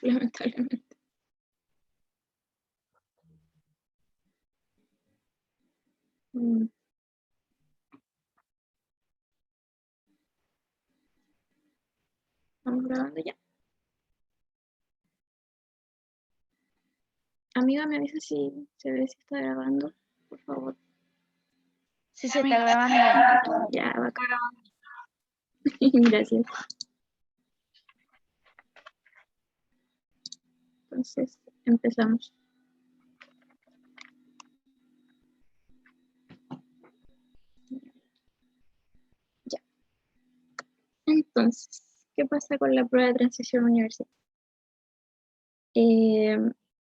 lamentablemente. Estamos grabando ya. Amiga, me avisa si se ve si está grabando, por favor. Sí, se está grabando. Ya, va acá. Gracias. Entonces, empezamos. Ya. Entonces, ¿qué pasa con la prueba de transición universitaria?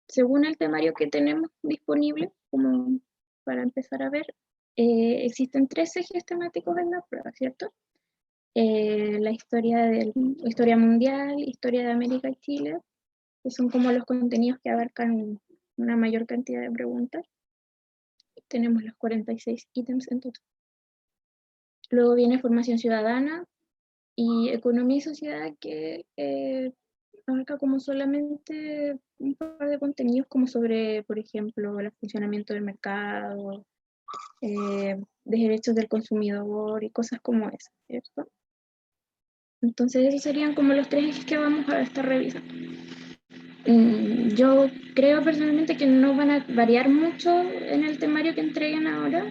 Según el temario que tenemos disponible, como para empezar a ver, existen 3 ejes temáticos en la prueba, ¿cierto? La historia mundial, historia de América y Chile, que son como los contenidos que abarcan una mayor cantidad de preguntas. Tenemos los 46 ítems en total. Luego viene formación ciudadana y economía y sociedad, que abarca como solamente un par de contenidos como sobre, por ejemplo, el funcionamiento del mercado, de derechos del consumidor y cosas como esas, ¿cierto? Entonces esos serían como los 3 ejes que vamos a estar revisando. Yo creo personalmente que no van a variar mucho en el temario que entreguen ahora,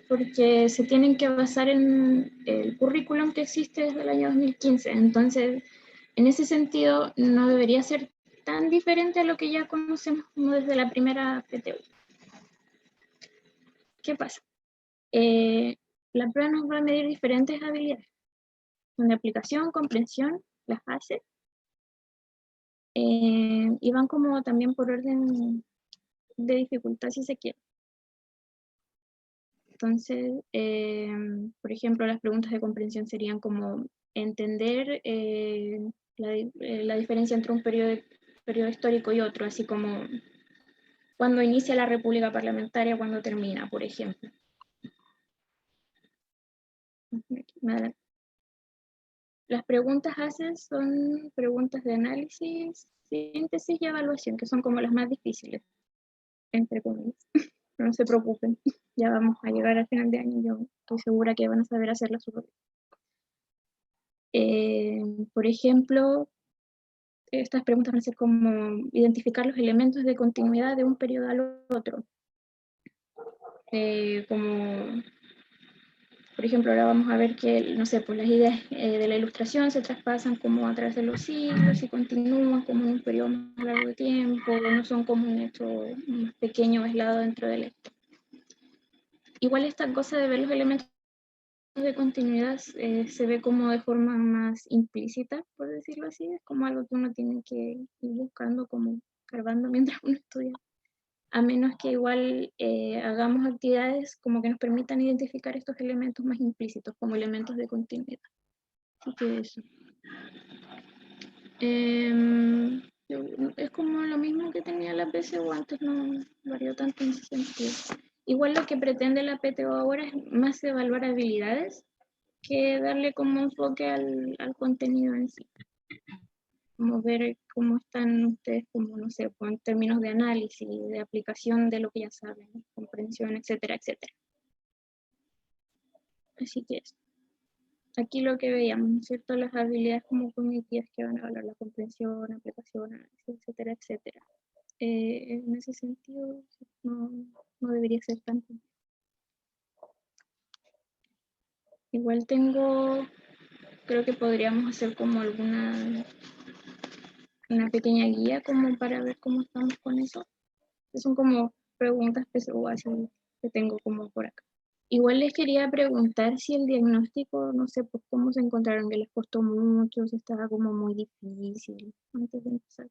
porque se tienen que basar en el currículum que existe desde el año 2015. Entonces, en ese sentido, no debería ser tan diferente a lo que ya conocemos como desde la primera PTU. ¿Qué pasa? La prueba nos va a medir diferentes habilidades, de aplicación, comprensión, las hace, y van como también por orden de dificultad, si se quiere. Entonces, por ejemplo, las preguntas de comprensión serían como entender la diferencia entre un periodo histórico y otro, así como cuando inicia la república parlamentaria, cuando termina, por ejemplo. Las preguntas son preguntas de análisis, síntesis y evaluación, que son como las más difíciles, entre comillas. No se preocupen, ya vamos a llegar al final de año y yo estoy segura que van a saber hacerlas súper bien. Por ejemplo, estas preguntas van a ser como identificar los elementos de continuidad de un periodo al otro. Como, por ejemplo, ahora vamos a ver que, no sé, pues las ideas de la ilustración se traspasan como a través de los siglos y continúan como en un periodo más largo de tiempo, no son como un hecho más pequeño o aislado dentro de la historia. Igual esta cosa de ver los elementos de continuidad se ve como de forma más implícita, por decirlo así, es como algo que uno tiene que ir buscando, como cargando mientras uno estudia, a menos que igual hagamos actividades como que nos permitan identificar estos elementos más implícitos como elementos de continuidad. Así que eso. Es como lo mismo que tenía la PSU antes, no varió tanto en ese sentido. Igual lo que pretende la PTO ahora es más evaluar habilidades que darle como enfoque al contenido en sí. Como ver cómo están ustedes, como no sé, en términos de análisis, de aplicación de lo que ya saben, comprensión, etcétera, etcétera. Así que eso. Aquí lo que veíamos, ¿no es cierto? Las habilidades como cognitivas que van a evaluar la comprensión, aplicación, análisis, etcétera, etcétera. En ese sentido, no debería ser tan complejo. Igual creo que podríamos hacer como una pequeña guía como para ver cómo estamos con eso. Son como preguntas que tengo como por acá. Igual les quería preguntar si el diagnóstico, no sé, pues cómo se encontraron, que les costó mucho, si estaba como muy difícil, antes de empezar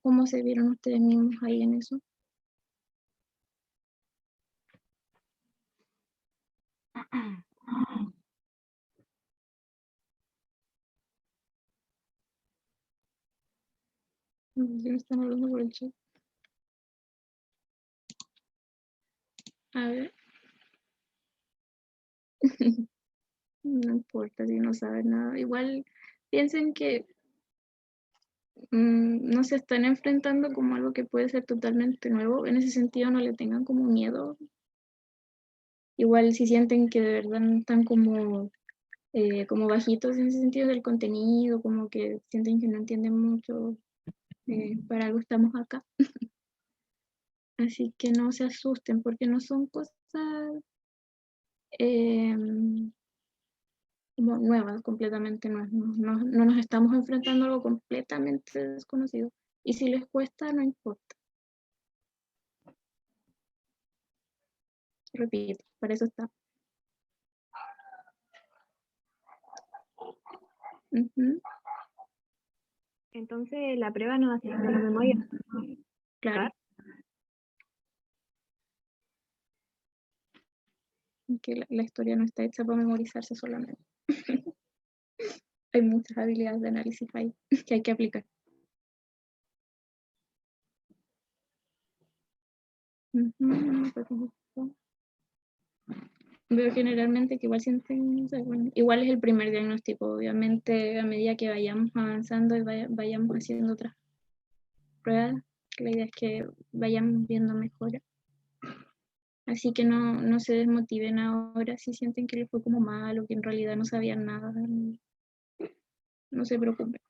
cómo se vieron ustedes mismos ahí en eso. No sé si me están hablando por el chat. A ver. No importa si no saben nada. Igual piensen que no se están enfrentando como algo que puede ser totalmente nuevo. En ese sentido, no le tengan como miedo. Igual si sienten que de verdad están como bajitos en ese sentido del contenido, como que sienten que no entienden mucho, para algo estamos acá. Así que no se asusten porque no son cosas como nuevas, completamente nuevas. No nos estamos enfrentando a algo completamente desconocido. Y si les cuesta, no importa. Repito, para eso está. Ujú, Entonces la prueba no va a ser de la memoria. claro. Que la historia no está hecha para memorizarse solamente. Hay muchas habilidades de análisis ahí que hay que aplicar. Ujú, veo generalmente que igual sienten, o sea, bueno, igual es el primer diagnóstico, obviamente a medida que vayamos avanzando y vayamos haciendo otras pruebas, la idea es que vayamos viendo mejoras. Así que no se desmotiven ahora si sienten que les fue como mal o que en realidad no sabían nada. No se preocupen.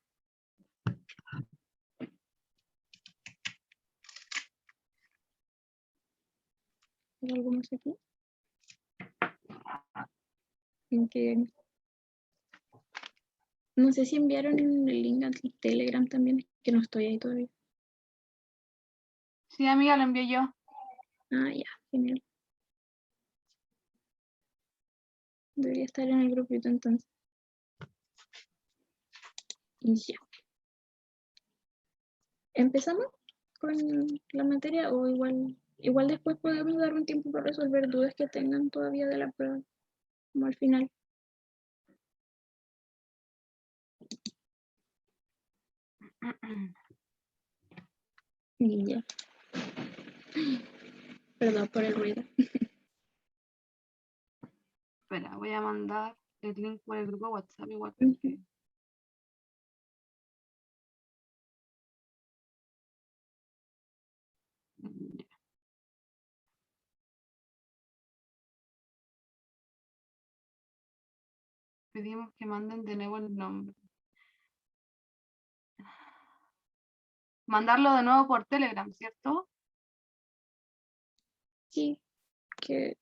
¿Hay algo más aquí? En que no sé si enviaron el link al Telegram también, que no estoy ahí todavía. Sí, amiga, lo envié yo. Ah, ya, genial. Debería estar en el grupito entonces. Y ya. ¿Empezamos con la materia o igual después podemos dar un tiempo para resolver dudas que tengan todavía de la prueba, como al final? Y ya. Perdón por el ruido. Espera, voy a mandar el link por el grupo WhatsApp igual Ujú. porque... Ya. Pedimos que manden de nuevo el nombre. Mandarlo de nuevo por Telegram, ¿cierto? Sí, que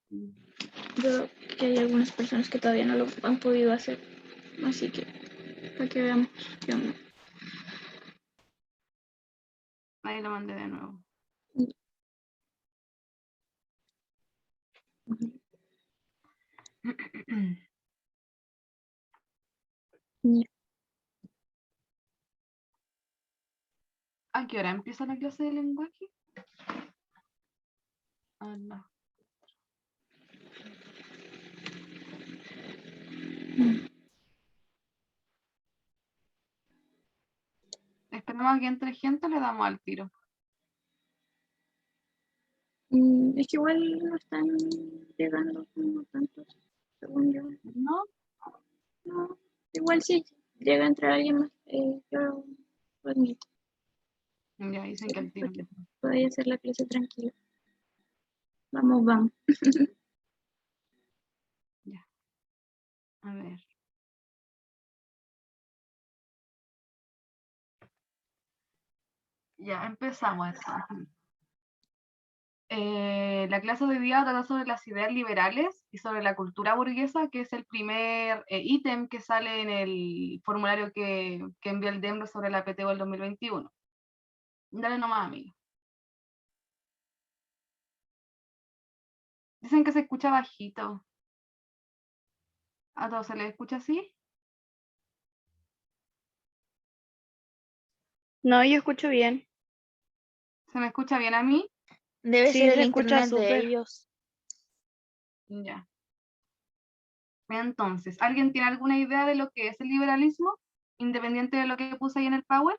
veo que hay algunas personas que todavía no lo han podido hacer. Así que, para que veamos qué onda. Ahí lo mandé de nuevo. Ya. ¿A qué hora empieza la clase de lenguaje? Ah, no. Esperamos a que entre gente, le damos al tiro. Es que igual no están llegando como tantos, según yo. ¿No? No, igual si llega a entrar alguien más, yo lo admito. Ya dicen que al tiro. Podría hacer la clase tranquila. Vamos, vamos. Ya. A ver. Ya, empezamos entonces. La clase de hoy día trata sobre las ideas liberales y sobre la cultura burguesa, que es el primer ítem que sale en el formulario que envió el DEMRO sobre la PTO del 2021. Dale nomás, amigo. Dicen que se escucha bajito. ¿A todos se les escucha así? No, yo escucho bien. ¿Se me escucha bien a mí? Debe Sí, ser se el escucha internet de súper. ellos. Ya. Entonces, ¿alguien tiene alguna idea de lo que es el liberalismo? Independiente de lo que puse ahí en el Power.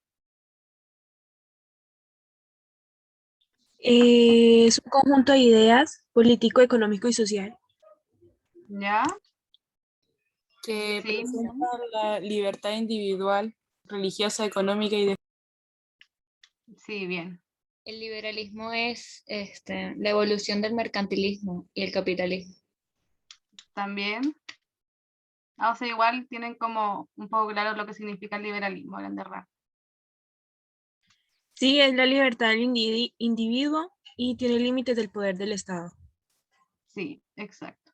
Es un conjunto de ideas político, económico y social ¿Ya? que Sí. presentan la libertad individual, religiosa, económica y de Sí, bien. El liberalismo es la evolución del mercantilismo y el capitalismo. También. O sea, igual tienen como un poco claro lo que significa el liberalismo, a grandes rasgos. Sí, es la libertad del individuo y tiene límites del poder del Estado. Sí, exacto.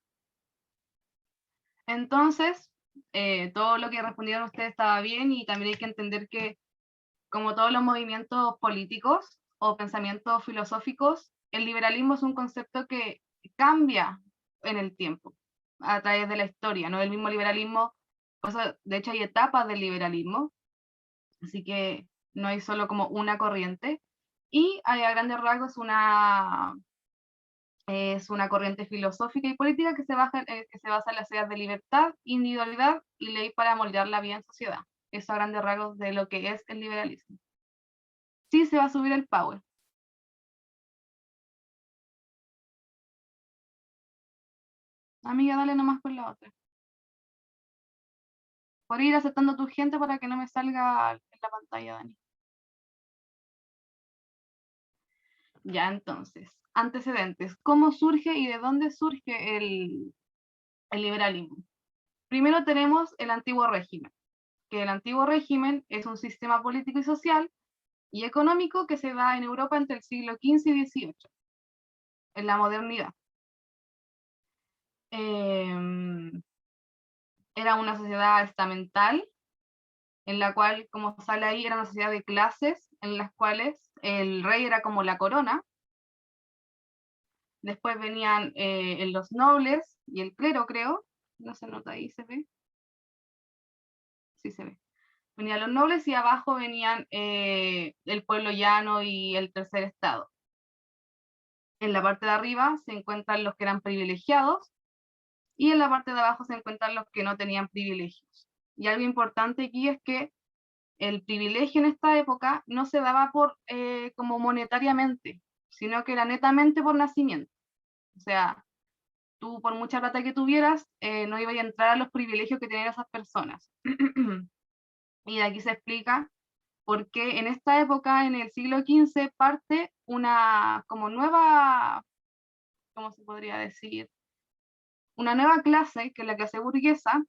Entonces, todo lo que respondieron ustedes estaba bien y también hay que entender que, como todos los movimientos políticos o pensamientos filosóficos, el liberalismo es un concepto que cambia en el tiempo, a través de la historia, no el mismo liberalismo. O sea, de hecho, hay etapas del liberalismo, así que no hay solo como una corriente. Y a grandes rasgos es una corriente filosófica y política que se basa en las ideas de libertad, individualidad y ley para moldear la vida en sociedad. Eso a grandes rasgos de lo que es el liberalismo. Sí, se va a subir el power. Amiga, dale nomás con la otra. Por ir aceptando a tu gente para que no me salga en la pantalla, Dani. Ya, entonces, antecedentes. ¿Cómo surge y de dónde surge el liberalismo? Primero tenemos el antiguo régimen, que el antiguo régimen es un sistema político y social y económico que se da en Europa entre el siglo XV y XVIII, en la modernidad. Era una sociedad estamental, en la cual, como sale ahí, era una sociedad de clases, en las cuales el rey era como la corona. Después venían los nobles y el clero, creo. No se nota ahí, ¿se ve? Sí se ve. Venían los nobles y abajo venían el pueblo llano y el tercer estado. En la parte de arriba se encuentran los que eran privilegiados y en la parte de abajo se encuentran los que no tenían privilegios. Y algo importante aquí es que el privilegio en esta época no se daba como monetariamente, sino que era netamente por nacimiento. O sea, tú por mucha plata que tuvieras, no ibas a entrar a los privilegios que tenían esas personas. Y de aquí se explica por qué en esta época, en el siglo XV, parte una como nueva, ¿cómo se podría decir? Una nueva clase, que es la clase burguesa,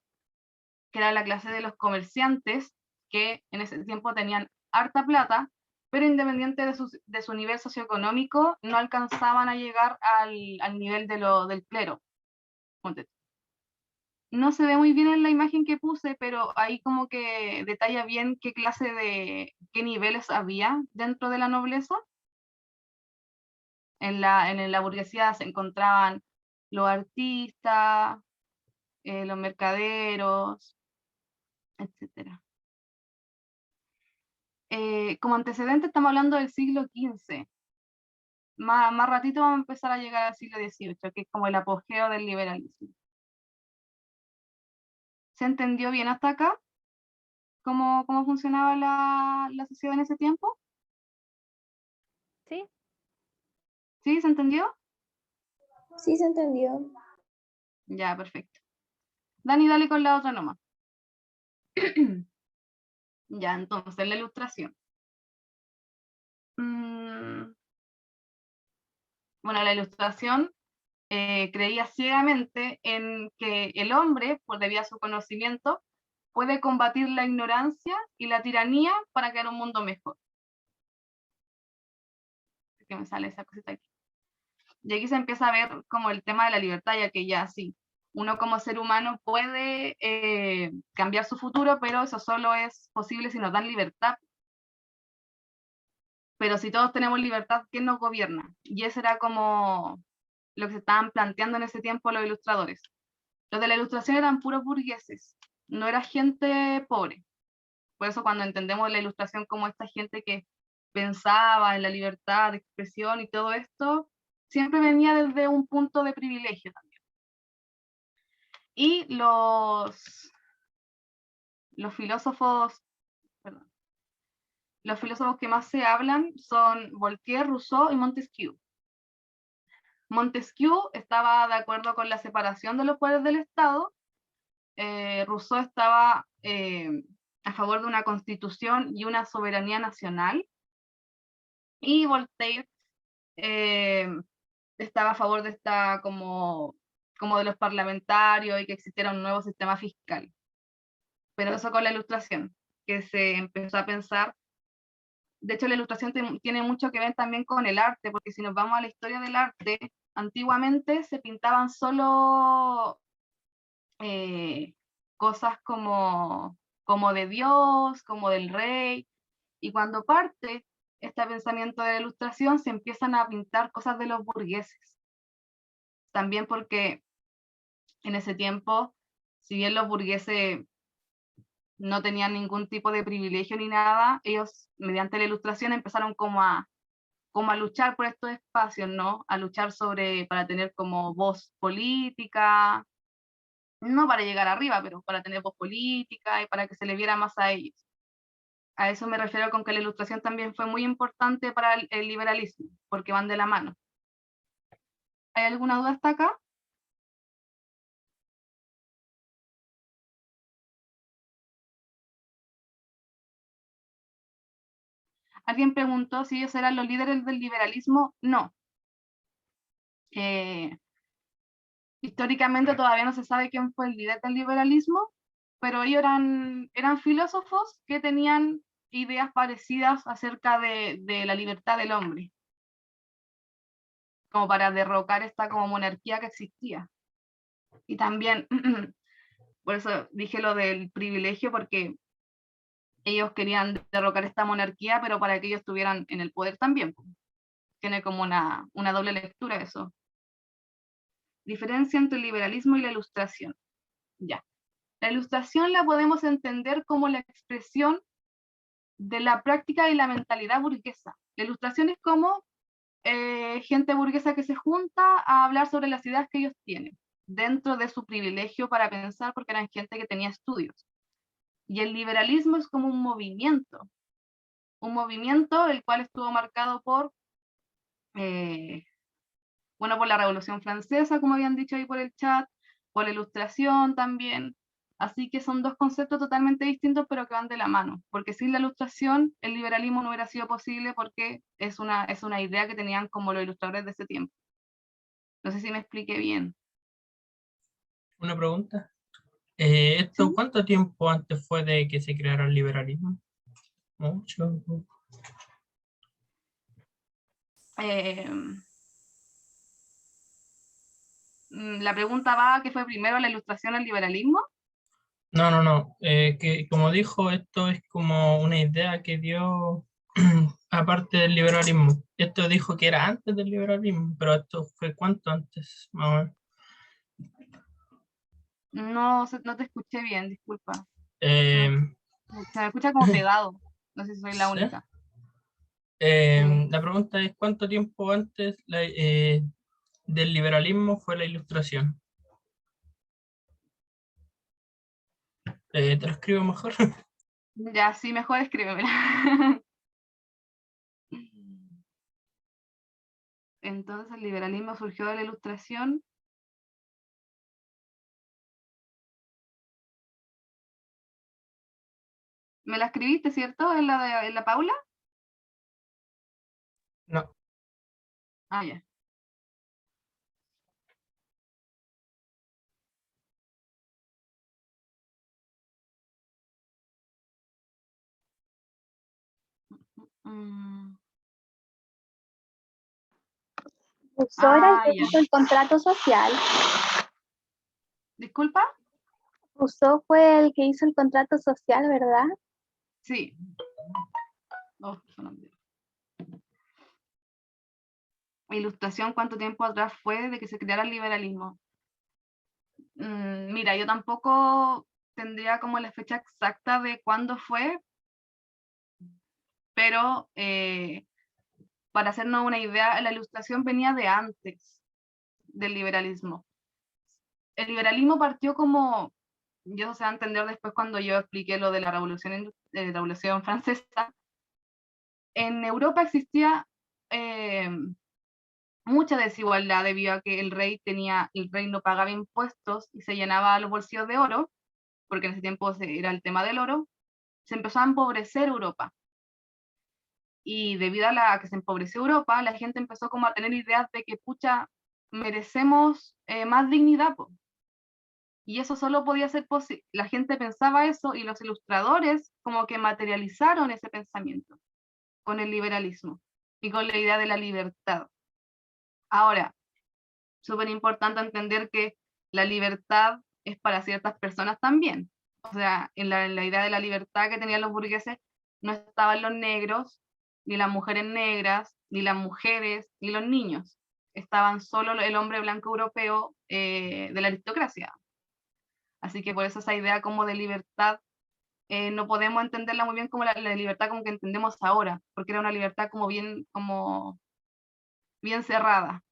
que era la clase de los comerciantes, que en ese tiempo tenían harta plata, pero independiente de su nivel socioeconómico, no alcanzaban a llegar al nivel del clero. No se ve muy bien en la imagen que puse, pero ahí como que detalla bien qué niveles había dentro de la nobleza. En la burguesía se encontraban los artistas, los mercaderos, etcétera. Como antecedente estamos hablando del siglo XV. Más ratito vamos a empezar a llegar al siglo XVIII, que es como el apogeo del liberalismo. ¿Se entendió bien hasta acá cómo funcionaba la sociedad en ese tiempo? ¿Sí? ¿Sí? ¿Se entendió? Sí, se entendió. Ya, perfecto. Dani, dale con la otra nomás. Ya, entonces, la ilustración. Bueno, la ilustración creía ciegamente en que el hombre, por debido a su conocimiento, puede combatir la ignorancia y la tiranía para crear un mundo mejor. Que me sale esa cosita aquí. Y aquí se empieza a ver como el tema de la libertad, ya que ya sí, uno como ser humano puede cambiar su futuro, pero eso solo es posible si nos dan libertad. Pero si todos tenemos libertad, ¿quién nos gobierna? Y eso era como lo que se estaban planteando en ese tiempo los ilustradores. Los de la ilustración eran puros burgueses, no era gente pobre. Por eso cuando entendemos la ilustración como esta gente que pensaba en la libertad de expresión y todo esto, siempre venía desde un punto de privilegio también. Y los filósofos, perdón, los filósofos que más se hablan son Voltaire, Rousseau y Montesquieu. Montesquieu estaba de acuerdo con la separación de los poderes del Estado. Rousseau estaba a favor de una constitución y una soberanía nacional. Y Voltaire estaba a favor de esta como de los parlamentarios y que existiera un nuevo sistema fiscal. Pero eso con la Ilustración, que se empezó a pensar. De hecho, la Ilustración tiene mucho que ver también con el arte, porque si nos vamos a la historia del arte, antiguamente se pintaban solo cosas como de Dios, como del rey, y cuando parte este pensamiento de la Ilustración se empiezan a pintar cosas de los burgueses. También porque en ese tiempo, si bien los burgueses no tenían ningún tipo de privilegio ni nada, ellos mediante la Ilustración empezaron como a luchar por estos espacios, ¿no? A luchar para tener como voz política, no para llegar arriba, pero para tener voz política y para que se le viera más a ellos. A eso me refiero con que la Ilustración también fue muy importante para el liberalismo, porque van de la mano. ¿Hay alguna duda hasta acá? Alguien preguntó si ellos eran los líderes del liberalismo. No. Históricamente todavía no se sabe quién fue el líder del liberalismo, pero ellos eran filósofos que tenían ideas parecidas acerca de la libertad del hombre, como para derrocar esta como monarquía que existía. Y también, por eso dije lo del privilegio, porque ellos querían derrocar esta monarquía, pero para que ellos estuvieran en el poder también. Tiene como una doble lectura eso. Diferencia entre el liberalismo y la Ilustración. Ya. La Ilustración la podemos entender como la expresión de la práctica y la mentalidad burguesa. La Ilustración es como gente burguesa que se junta a hablar sobre las ideas que ellos tienen, dentro de su privilegio para pensar, porque eran gente que tenía estudios. Y el liberalismo es como un movimiento el cual estuvo marcado por, por la Revolución Francesa, como habían dicho ahí por el chat, por la Ilustración también. Así que son dos conceptos totalmente distintos, pero que van de la mano, porque sin la Ilustración el liberalismo no hubiera sido posible, porque es una idea que tenían como los ilustradores de ese tiempo. No sé si me expliqué bien. Una pregunta. ¿Sí? ¿Cuánto tiempo antes fue de que se creara el liberalismo? Mucho. La pregunta va, ¿qué fue primero, la Ilustración o el liberalismo? No. Que como dijo, esto es como una idea que dio aparte del liberalismo. Esto dijo que era antes del liberalismo, pero esto fue ¿cuánto antes? Más o menos. No te escuché bien, disculpa. Eh, Se me escucha como pegado. No sé si soy la ¿Sí? única. Sí. La pregunta es ¿cuánto tiempo antes del liberalismo fue la Ilustración? ¿Te lo escribo mejor? Ya, sí, mejor escríbemela. Entonces el liberalismo surgió de la Ilustración. ¿Me la escribiste, cierto? ¿En la Paula? No. Ah, ya. Mm, Rousseau era el Ah, que ya. hizo el contrato social. ¿Disculpa? Rousseau fue el que hizo el contrato social, ¿verdad? Sí. Oh, sonó bien. Ilustración, ¿cuánto tiempo atrás fue de que se creara el liberalismo? Mira, yo tampoco tendría como la fecha exacta de cuándo fue, pero para hacernos una idea, la Ilustración venía de antes del liberalismo. El liberalismo partió como, y eso se va a entender después cuando yo expliqué lo de la Revolución Francesa. En Europa existía mucha desigualdad debido a que el rey no pagaba impuestos y se llenaba los bolsillos de oro, porque en ese tiempo era el tema del oro. Se empezó a empobrecer Europa. y debido a que se empobreció Europa, la gente empezó como a tener ideas de que, pucha, merecemos más dignidad, po. Y eso solo podía ser posible, la gente pensaba eso y los ilustradores como que materializaron ese pensamiento con el liberalismo y con la idea de la libertad. Ahora, súper importante entender que la libertad es para ciertas personas también. O sea, en la idea de la libertad que tenían los burgueses no estaban los negros, ni las mujeres negras, ni las mujeres, ni los niños. Estaban solo el hombre blanco europeo de la aristocracia. Así que por eso esa idea como de libertad no podemos entenderla muy bien como la libertad como que entendemos ahora, porque era una libertad como bien cerrada.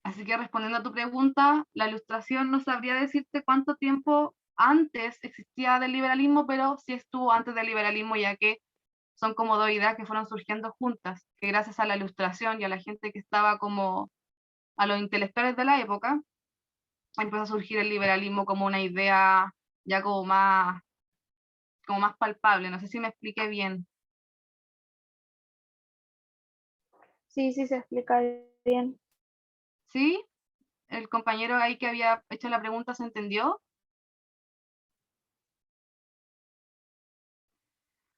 Así que respondiendo a tu pregunta, la ilustración no sabría decirte cuánto tiempo antes existía del liberalismo, pero sí estuvo antes del liberalismo, ya que son como dos ideas que fueron surgiendo juntas, que gracias a la ilustración y a la gente que estaba como, a los intelectuales de la época, empezó a surgir el liberalismo como una idea ya como más palpable. No sé si me expliqué bien. Sí, sí se explica bien. ¿Sí? ¿El compañero ahí que había hecho la pregunta se entendió?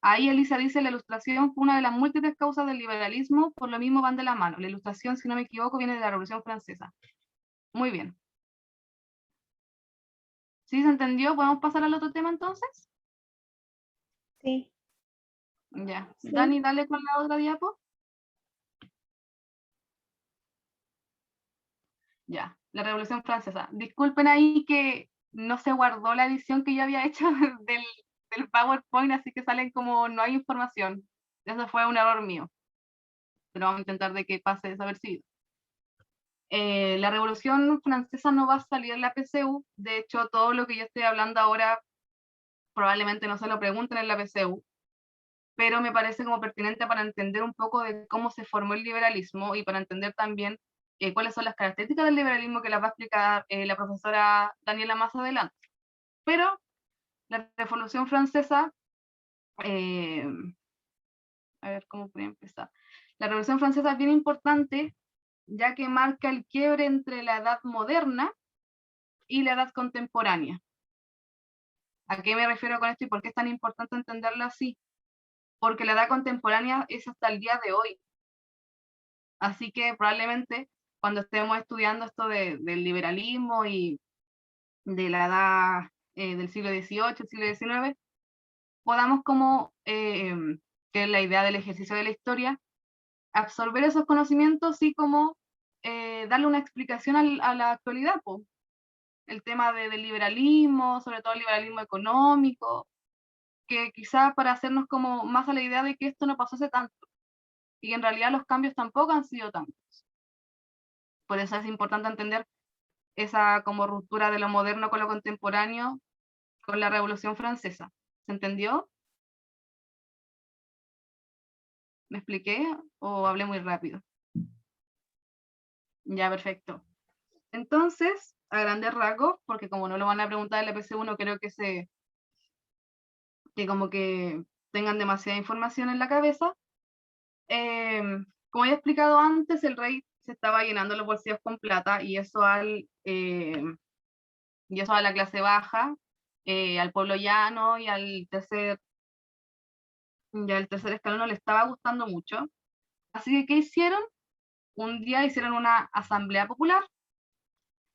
Ahí Elisa dice, la ilustración fue una de las múltiples causas del liberalismo, por lo mismo van de la mano. La ilustración, si no me equivoco, viene de la Revolución Francesa. Muy bien. ¿Sí se entendió? ¿Podemos pasar al otro tema entonces? Sí. Ya. Sí. Dani, dale con la otra diapo. Ya, la Revolución Francesa. Disculpen ahí que no se guardó la edición que yo había hecho del PowerPoint, así que salen como no hay información. Eso fue un error mío. Pero vamos a intentar de que pase desapercibido. La Revolución Francesa no va a salir en la PSU. De hecho, todo lo que yo estoy hablando ahora probablemente no se lo pregunten en la PSU, pero me parece como pertinente para entender un poco de cómo se formó el liberalismo y para entender también cuáles son las características del liberalismo que las va a explicar la profesora Daniela más adelante. Pero la Revolución Francesa, a ver cómo puede empezar. La Revolución Francesa es bien importante ya que marca el quiebre entre la edad moderna y la edad contemporánea. ¿A qué me refiero con esto y por qué es tan importante entenderlo así? Porque la edad contemporánea es hasta el día de hoy. Así que probablemente cuando estemos estudiando esto del liberalismo y de la edad del siglo XVIII, siglo XIX, podamos como, que es la idea del ejercicio de la historia, absorber esos conocimientos y como darle una explicación a la actualidad, po. El tema del liberalismo, sobre todo el liberalismo económico, que quizás para hacernos como más a la idea de que esto no pasó hace tanto, y que en realidad los cambios tampoco han sido tantos. Por eso es importante entender esa como ruptura de lo moderno con lo contemporáneo con la Revolución Francesa. ¿Se entendió? ¿Me expliqué o hablé muy rápido? Ya, perfecto. Entonces, a grandes rasgos, porque como no lo van a preguntar en la PC1, no creo que como que tengan demasiada información en la cabeza. Como ya he explicado antes, el rey se estaba llenando los bolsillos con plata y eso a la clase baja, al pueblo llano y al tercer escalón no le estaba gustando mucho. Así que, ¿qué hicieron? Un día hicieron una asamblea popular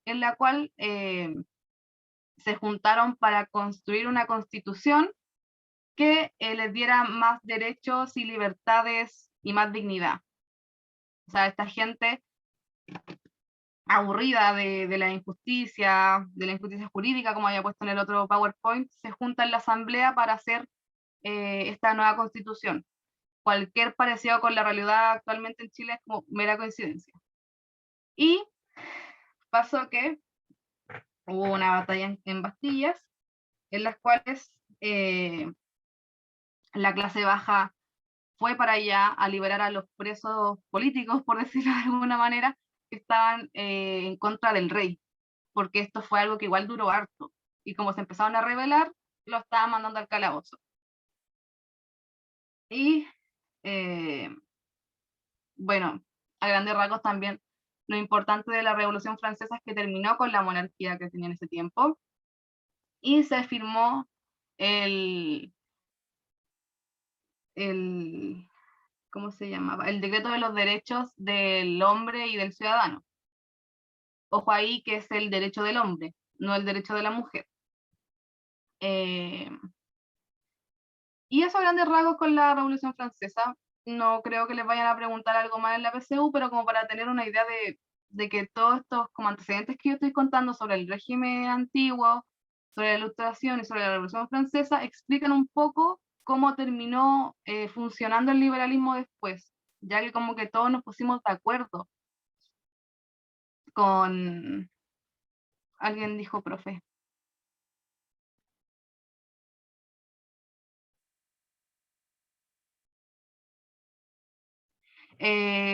en la cual se juntaron para construir una constitución que les diera más derechos y libertades y más dignidad. O sea, esta gente aburrida de la injusticia jurídica, como había puesto en el otro PowerPoint, se junta en la asamblea para hacer esta nueva constitución. Cualquier parecido con la realidad actualmente en Chile es como mera coincidencia. Y pasó que hubo una batalla en Bastillas, en las cuales la clase baja fue para allá a liberar a los presos políticos, por decirlo de alguna manera, que estaban en contra del rey, porque esto fue algo que igual duró harto, y como se empezaron a rebelar, lo estaban mandando al calabozo. Y bueno, a grandes rasgos también lo importante de la Revolución Francesa es que terminó con la monarquía que tenía en ese tiempo y se firmó ¿cómo se llamaba? El Decreto de los Derechos del Hombre y del Ciudadano. Ojo ahí que es el derecho del hombre, no el derecho de la mujer. Y eso a grandes rasgos con la Revolución Francesa. No creo que les vayan a preguntar algo más en la PSU, pero como para tener una idea de que todos estos como antecedentes que yo estoy contando sobre el régimen antiguo, sobre la Ilustración y sobre la Revolución Francesa, explican un poco cómo terminó funcionando el liberalismo después, ya que como que todos nos pusimos de acuerdo con... Alguien dijo profe.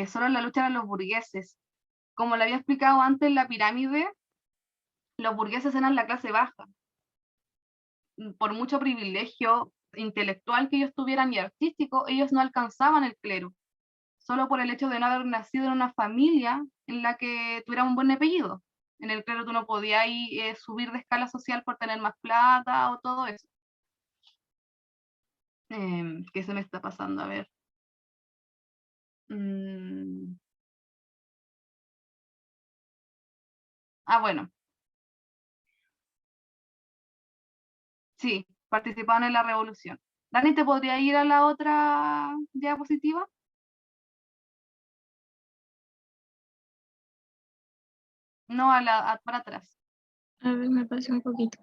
Solo la lucha de los burgueses. Como le había explicado antes, la pirámide, los burgueses eran la clase baja. Por mucho privilegio intelectual que ellos tuvieran y artístico, ellos no alcanzaban el clero, solo por el hecho de no haber nacido en una familia en la que tuviera un buen apellido. En el clero tú no podías subir de escala social por tener más plata o todo eso. ¿Qué se me está pasando? A ver. Bueno. Sí, participaban en la revolución. Dani, ¿te podría ir a la otra diapositiva? No, para atrás. A ver, me pasé un poquito.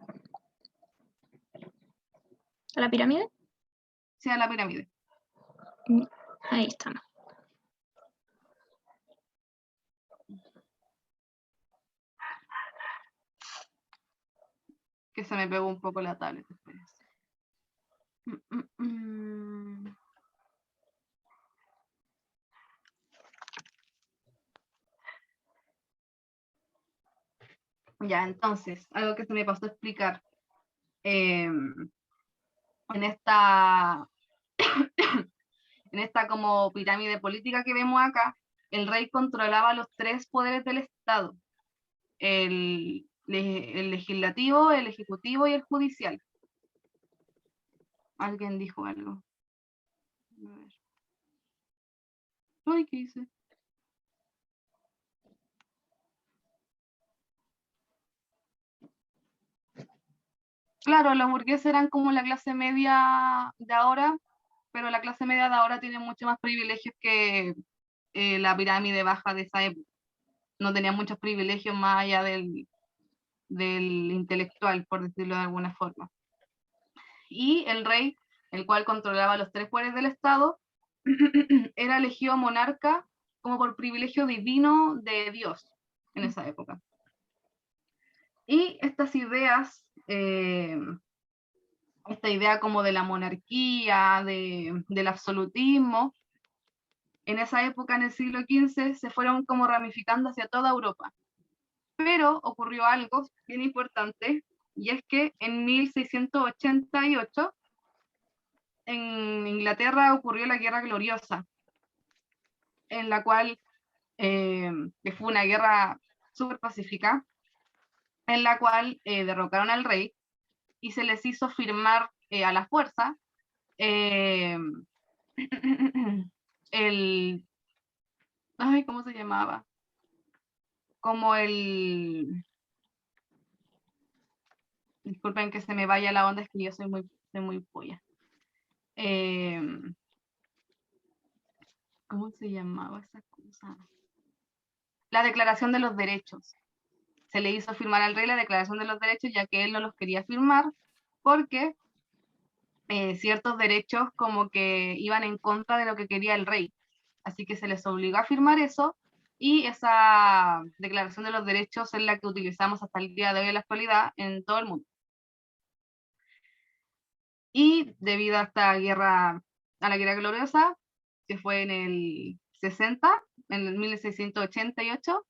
¿A la pirámide? Sí, a la pirámide. Ahí estamos. Que se me pegó un poco la tablet. Ya, entonces, algo que se me pasó a explicar. En esta como pirámide política que vemos acá, el rey controlaba los tres poderes del Estado: el legislativo, el ejecutivo y el judicial. ¿Alguien dijo algo? A ver. Ay, ¿qué hice? Claro, los burgueses eran como la clase media de ahora, pero la clase media de ahora tiene mucho más privilegios que la pirámide baja de esa época. No tenía muchos privilegios más allá del intelectual, por decirlo de alguna forma. Y el rey, el cual controlaba los tres poderes del Estado, era elegido monarca como por privilegio divino de Dios en esa época. Y estas ideas, esta idea como de la monarquía, del absolutismo, en esa época, en el siglo XV, se fueron como ramificando hacia toda Europa. Pero ocurrió algo bien importante, y es que en 1688, en Inglaterra ocurrió la Guerra Gloriosa, en la cual, que fue una guerra súper pacífica, en la cual derrocaron al rey y se les hizo firmar a la fuerza ¿cómo se llamaba? Como disculpen que se me vaya la onda, es que yo soy muy polla. ¿Cómo se llamaba esa cosa? La Declaración de los Derechos. Se le hizo firmar al rey la Declaración de los Derechos, ya que él no los quería firmar, porque ciertos derechos como que iban en contra de lo que quería el rey. Así que se les obligó a firmar eso, y esa Declaración de los Derechos es la que utilizamos hasta el día de hoy en la actualidad en todo el mundo. Y debido a esta guerra, a la Guerra Gloriosa, que fue en el 60, en el 1688,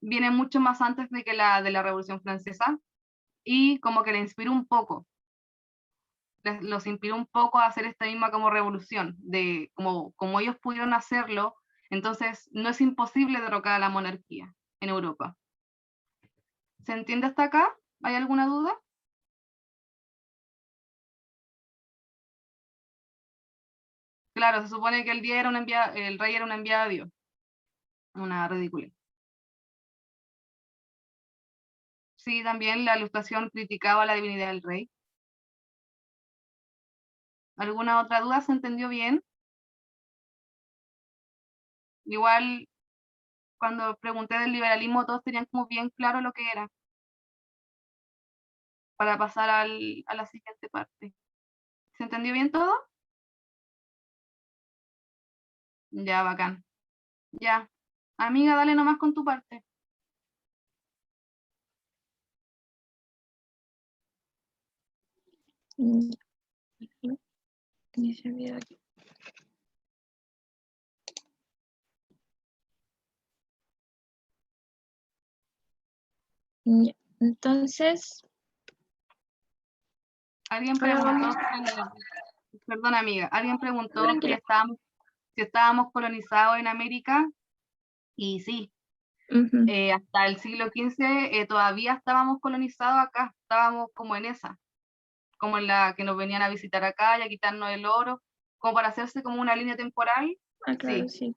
viene mucho más antes de la Revolución Francesa, y como que le inspiró un poco. los inspiró un poco a hacer esta misma como revolución, de como ellos pudieron hacerlo, entonces no es imposible derrocar a la monarquía en Europa. ¿Se entiende hasta acá? ¿Hay alguna duda? Claro, se supone que el rey era un enviado de Dios. Una ridícula. Sí, también la Ilustración criticaba la divinidad del rey. ¿Alguna otra duda? ¿Se entendió bien? Igual, cuando pregunté del liberalismo, todos tenían como bien claro lo que era. Para pasar a la siguiente parte. ¿Se entendió bien todo? Ya, bacán. Ya. Amiga, dale nomás con tu parte. Ya se olvidó aquí. Ya, entonces, Alguien ahora preguntó, vamos. perdón amiga, alguien preguntó si Tranquila. estábamos colonizados en América, y sí, Ujú. hasta el siglo XV todavía estábamos colonizados acá, estábamos como en esa, como en la que nos venían a visitar acá y a quitarnos el oro, como para hacerse como una línea temporal, Ah, claro, sí, sí.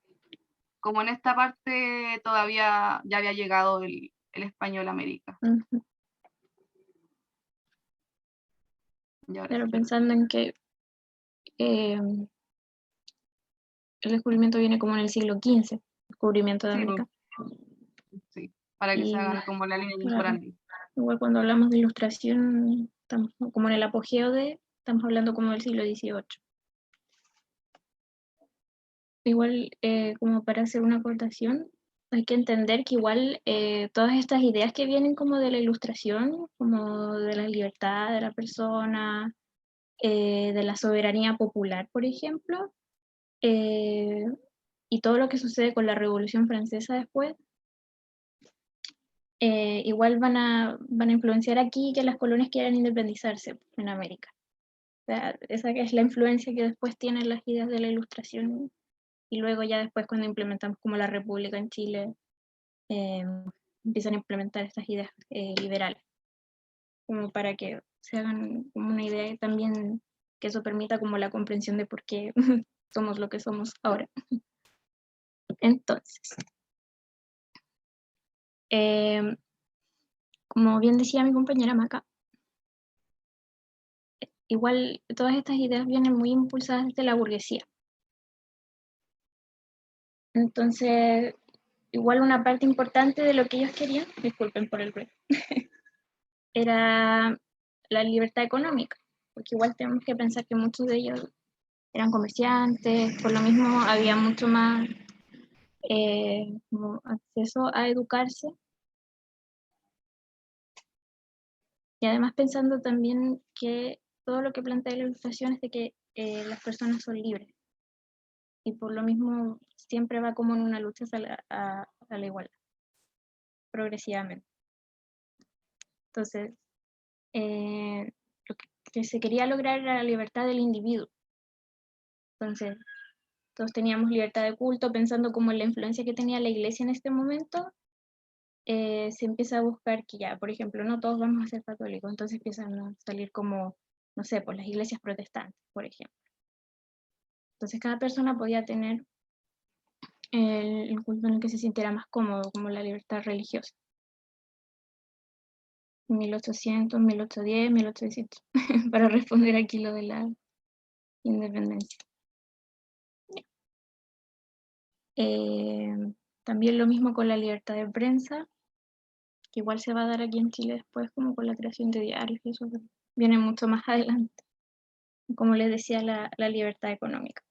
como en esta parte todavía ya había llegado el español a América. Ujú. Y ahora Pero sí, pensando en que el descubrimiento viene como en el siglo XV, descubrimiento de sí, América. sí, para que se Y hagan como la línea claro, temporal. igual cuando hablamos de ilustración, estamos como en el apogeo estamos hablando como del siglo XVIII. Igual, como para hacer una acotación, hay que entender que igual todas estas ideas que vienen como de la ilustración, como de la libertad de la persona, de la soberanía popular, por ejemplo, y todo lo que sucede con la Revolución Francesa después, igual van a influenciar aquí que las colonias quieran independizarse en América. O sea, esa es la influencia que después tienen las ideas de la ilustración, y luego ya después cuando implementamos como la República en Chile, empiezan a implementar estas ideas liberales, como para que se hagan como una idea y también que eso permita como la comprensión de por qué somos lo que somos ahora. Entonces, como bien decía mi compañera Maca, igual todas estas ideas vienen muy impulsadas desde la burguesía. Entonces, igual una parte importante de lo que ellos querían, disculpen por el ruido, era la libertad económica, porque igual tenemos que pensar que muchos de ellos eran comerciantes, por lo mismo había mucho más como acceso a educarse, y además pensando también que todo lo que plantea la ilustración es de que las personas son libres, y por lo mismo siempre va como en una lucha a la igualdad, progresivamente. Entonces, lo que se quería lograr era la libertad del individuo. Entonces, todos teníamos libertad de culto, pensando como en la influencia que tenía la iglesia en este momento, se empieza a buscar que ya, por ejemplo, no todos vamos a ser católicos, entonces empiezan a salir como, no sé, por las iglesias protestantes, por ejemplo. Entonces cada persona podía tener el culto en el que se sintiera más cómodo, como la libertad religiosa. 1800, 1810, 1800, para responder aquí lo de la independencia. También lo mismo con la libertad de prensa, que igual se va a dar aquí en Chile después, como con la creación de diarios, y eso viene mucho más adelante. Como les decía, la libertad económica.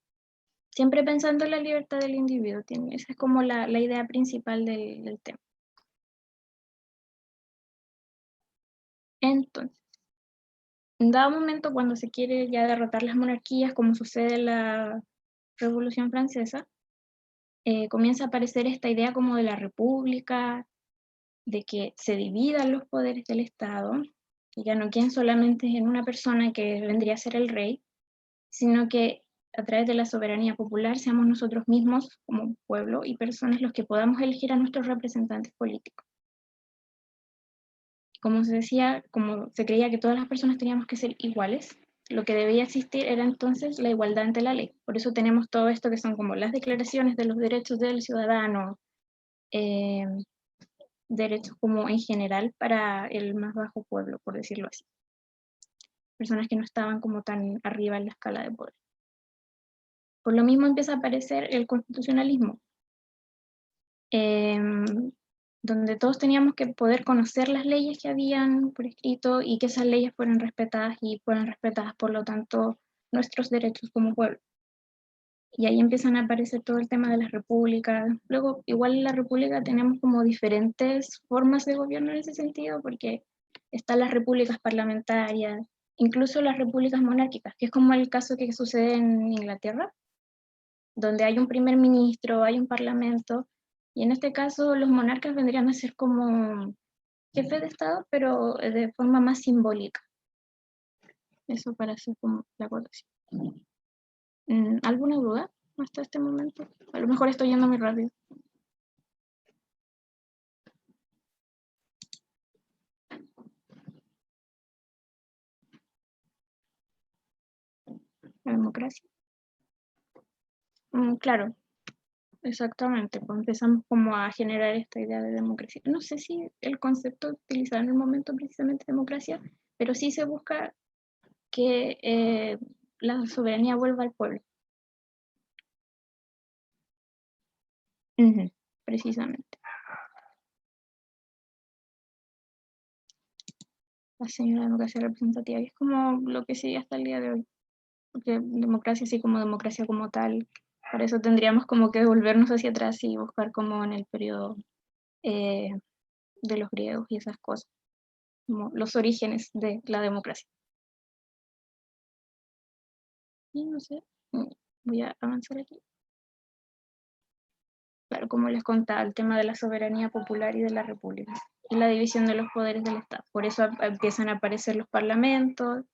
Siempre pensando en la libertad del individuo, esa es como la idea principal del tema. Entonces, en dado momento, cuando se quiere ya derrotar las monarquías, como sucede en la Revolución Francesa, comienza a aparecer esta idea como de la república, de que se dividan los poderes del Estado, que ya no queden solamente en una persona que vendría a ser el rey, sino que a través de la soberanía popular seamos nosotros mismos como pueblo y personas los que podamos elegir a nuestros representantes políticos. Como se decía, como se creía que todas las personas teníamos que ser iguales, lo que debía existir era entonces la igualdad ante la ley. Por eso tenemos todo esto que son como las declaraciones de los derechos del ciudadano, derechos como en general para el más bajo pueblo, por decirlo así. Personas que no estaban como tan arriba en la escala de poder. Por lo mismo empieza a aparecer el constitucionalismo, donde todos teníamos que poder conocer las leyes que habían por escrito y que esas leyes fueran respetadas y fueran respetadas, por lo tanto, nuestros derechos como pueblo. Y ahí empiezan a aparecer todo el tema de las repúblicas. Luego, igual en la república tenemos como diferentes formas de gobierno en ese sentido, porque están las repúblicas parlamentarias, incluso las repúblicas monárquicas, que es como el caso que sucede en Inglaterra, donde hay un primer ministro, hay un parlamento, y en este caso los monarcas vendrían a ser como jefes de Estado, pero de forma más simbólica. Eso para hacer como la acotación. ¿Alguna duda hasta este momento? A lo mejor estoy yendo muy rápido. La democracia. Claro, exactamente. Pues empezamos como a generar esta idea de democracia. No sé si el concepto utilizado en el momento precisamente democracia, pero sí se busca que la soberanía vuelva al pueblo. Precisamente. La señora democracia representativa, es como lo que sigue hasta el día de hoy. Porque democracia, así como democracia como tal, para eso tendríamos como que devolvernos hacia atrás y buscar como en el periodo de los griegos y esas cosas, como los orígenes de la democracia. Y no sé, voy a avanzar aquí. Claro, como les contaba, el tema de la soberanía popular y de la república, y la división de los poderes del Estado. Por eso empiezan a aparecer los parlamentos,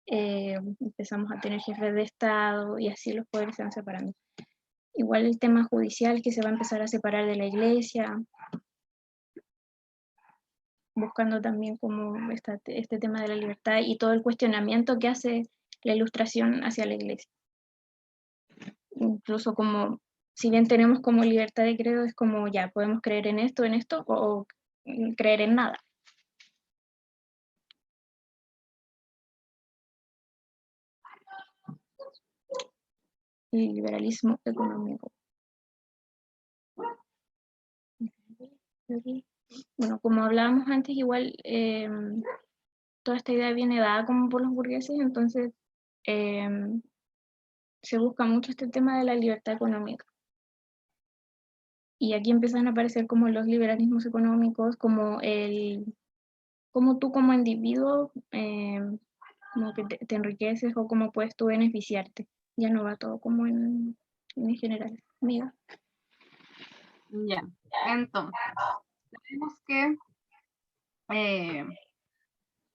empezamos a tener jefes de Estado, y así los poderes se van separando. Igual el tema judicial, que se va a empezar a separar de la iglesia, buscando también como este tema de la libertad y todo el cuestionamiento que hace la Ilustración hacia la iglesia. Incluso como, si bien tenemos como libertad de credo, es como ya, podemos creer en esto, o creer en nada. El liberalismo económico. Bueno, como hablábamos antes, igual toda esta idea viene dada como por los burgueses, entonces se busca mucho este tema de la libertad económica. Y aquí empiezan a aparecer como los liberalismos económicos, como tú como individuo como que te enriqueces o cómo puedes tú beneficiarte. Ya no va todo como en general. Amiga. Ya, entonces, tenemos que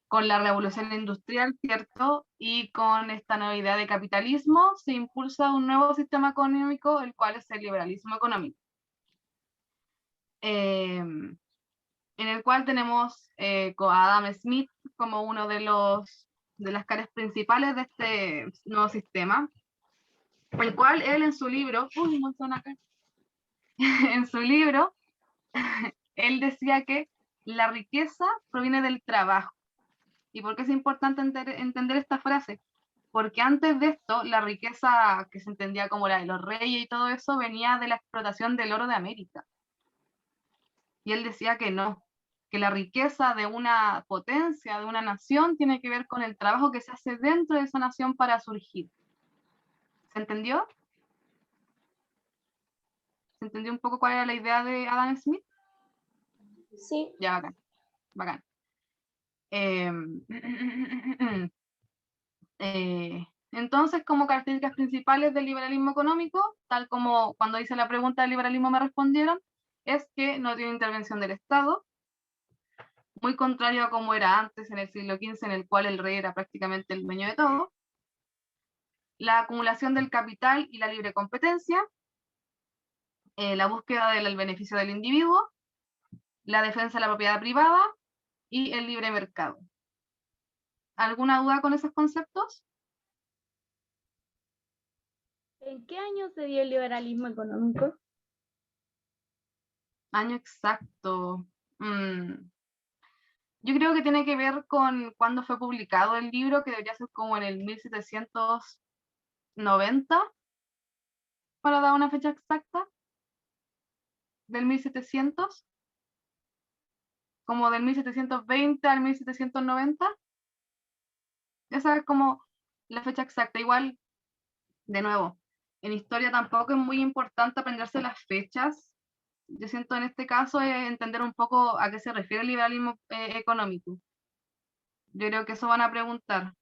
con la revolución industrial, ¿cierto? Y con esta nueva idea de capitalismo se impulsa un nuevo sistema económico, el cual es el liberalismo económico. En el cual tenemos a Adam Smith como uno de las caras principales de este nuevo sistema, el cual él en su libro, en su libro, él decía que la riqueza proviene del trabajo. ¿Y por qué es importante entender esta frase? Porque antes de esto, la riqueza que se entendía como la de los reyes y todo eso, venía de la explotación del oro de América. Y él decía que no, que la riqueza de una potencia, de una nación, tiene que ver con el trabajo que se hace dentro de esa nación para surgir. ¿Se entendió? ¿Se entendió un poco cuál era la idea de Adam Smith? Sí. Ya, bacán. Bacán. Entonces, como características principales del liberalismo económico, tal como cuando hice la pregunta del liberalismo me respondieron, es que no tiene intervención del Estado, muy contrario a como era antes en el siglo XV, en el cual el rey era prácticamente el dueño de todo. La acumulación del capital y la libre competencia, la búsqueda del beneficio del individuo, la defensa de la propiedad privada y el libre mercado. ¿Alguna duda con esos conceptos? ¿En qué año se dio el liberalismo económico? Año exacto. Yo creo que tiene que ver con cuándo fue publicado el libro, que debería ser como en el 1790, para dar una fecha exacta, del 1700, como del 1720 al 1790. Esa es como la fecha exacta. Igual, de nuevo, en historia tampoco es muy importante aprenderse las fechas. Yo siento en este caso entender un poco a qué se refiere el liberalismo económico. Yo creo que eso van a preguntar.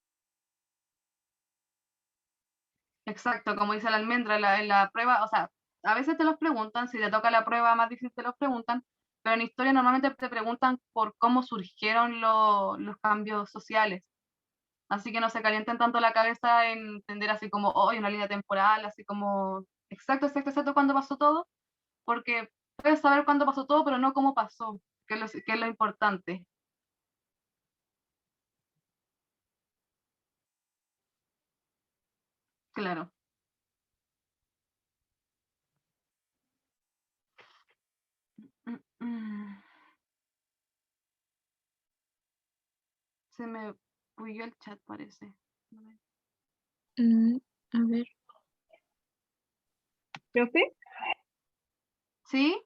Exacto, como dice la almendra, en la prueba, o sea, a veces te los preguntan, si te toca la prueba más difícil te los preguntan, pero en historia normalmente te preguntan por cómo surgieron los cambios sociales. Así que no se calienten tanto la cabeza en entender así como, hoy una línea temporal, así como, exacto, cuándo pasó todo, porque puedes saber cuándo pasó todo, pero no cómo pasó, que es lo importante. Claro. Se me huyó el chat, parece. A ver, Profe, ¿Sí?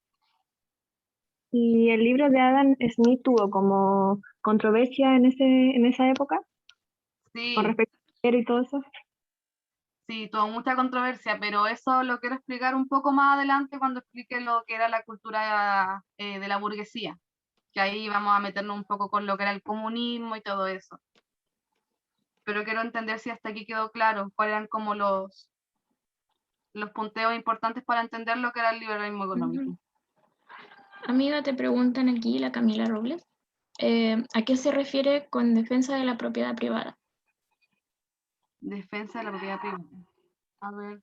¿y el libro de Adam Smith tuvo como controversia en esa época Sí. con respecto al dinero y todo eso? Sí, tuvo mucha controversia, pero eso lo quiero explicar un poco más adelante cuando explique lo que era la cultura de la burguesía, que ahí vamos a meternos un poco con lo que era el comunismo y todo eso. Pero quiero entender si hasta aquí quedó claro cuáles eran como los punteos importantes para entender lo que era el liberalismo económico. amiga, te preguntan aquí, la Camila Robles, ¿a qué se refiere con defensa de la propiedad privada? Defensa de la propiedad privada. A ver.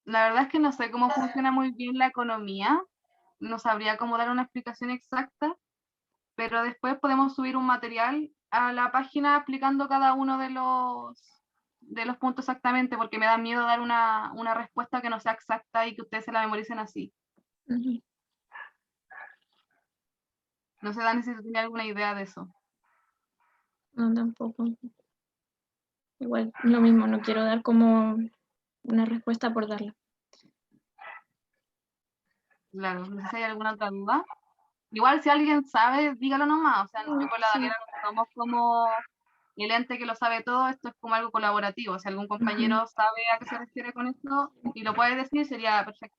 La verdad es que no sé cómo funciona muy bien la economía, no sabría cómo dar una explicación exacta, pero después podemos subir un material a la página explicando cada uno de los puntos exactamente, porque me da miedo dar una respuesta que no sea exacta y que ustedes se la memoricen así. Ujú. No sé, Dani, si tú tienes alguna idea de eso. No, tampoco. Igual, lo mismo, no quiero dar como una respuesta por darla. Claro, no sé si hay alguna otra duda. Igual si alguien sabe, dígalo nomás. O sea, yo con la Sí. Daniela no somos como el ente que lo sabe todo, esto es como algo colaborativo. Si algún compañero sabe a qué se refiere con esto y lo puede decir, sería perfecto.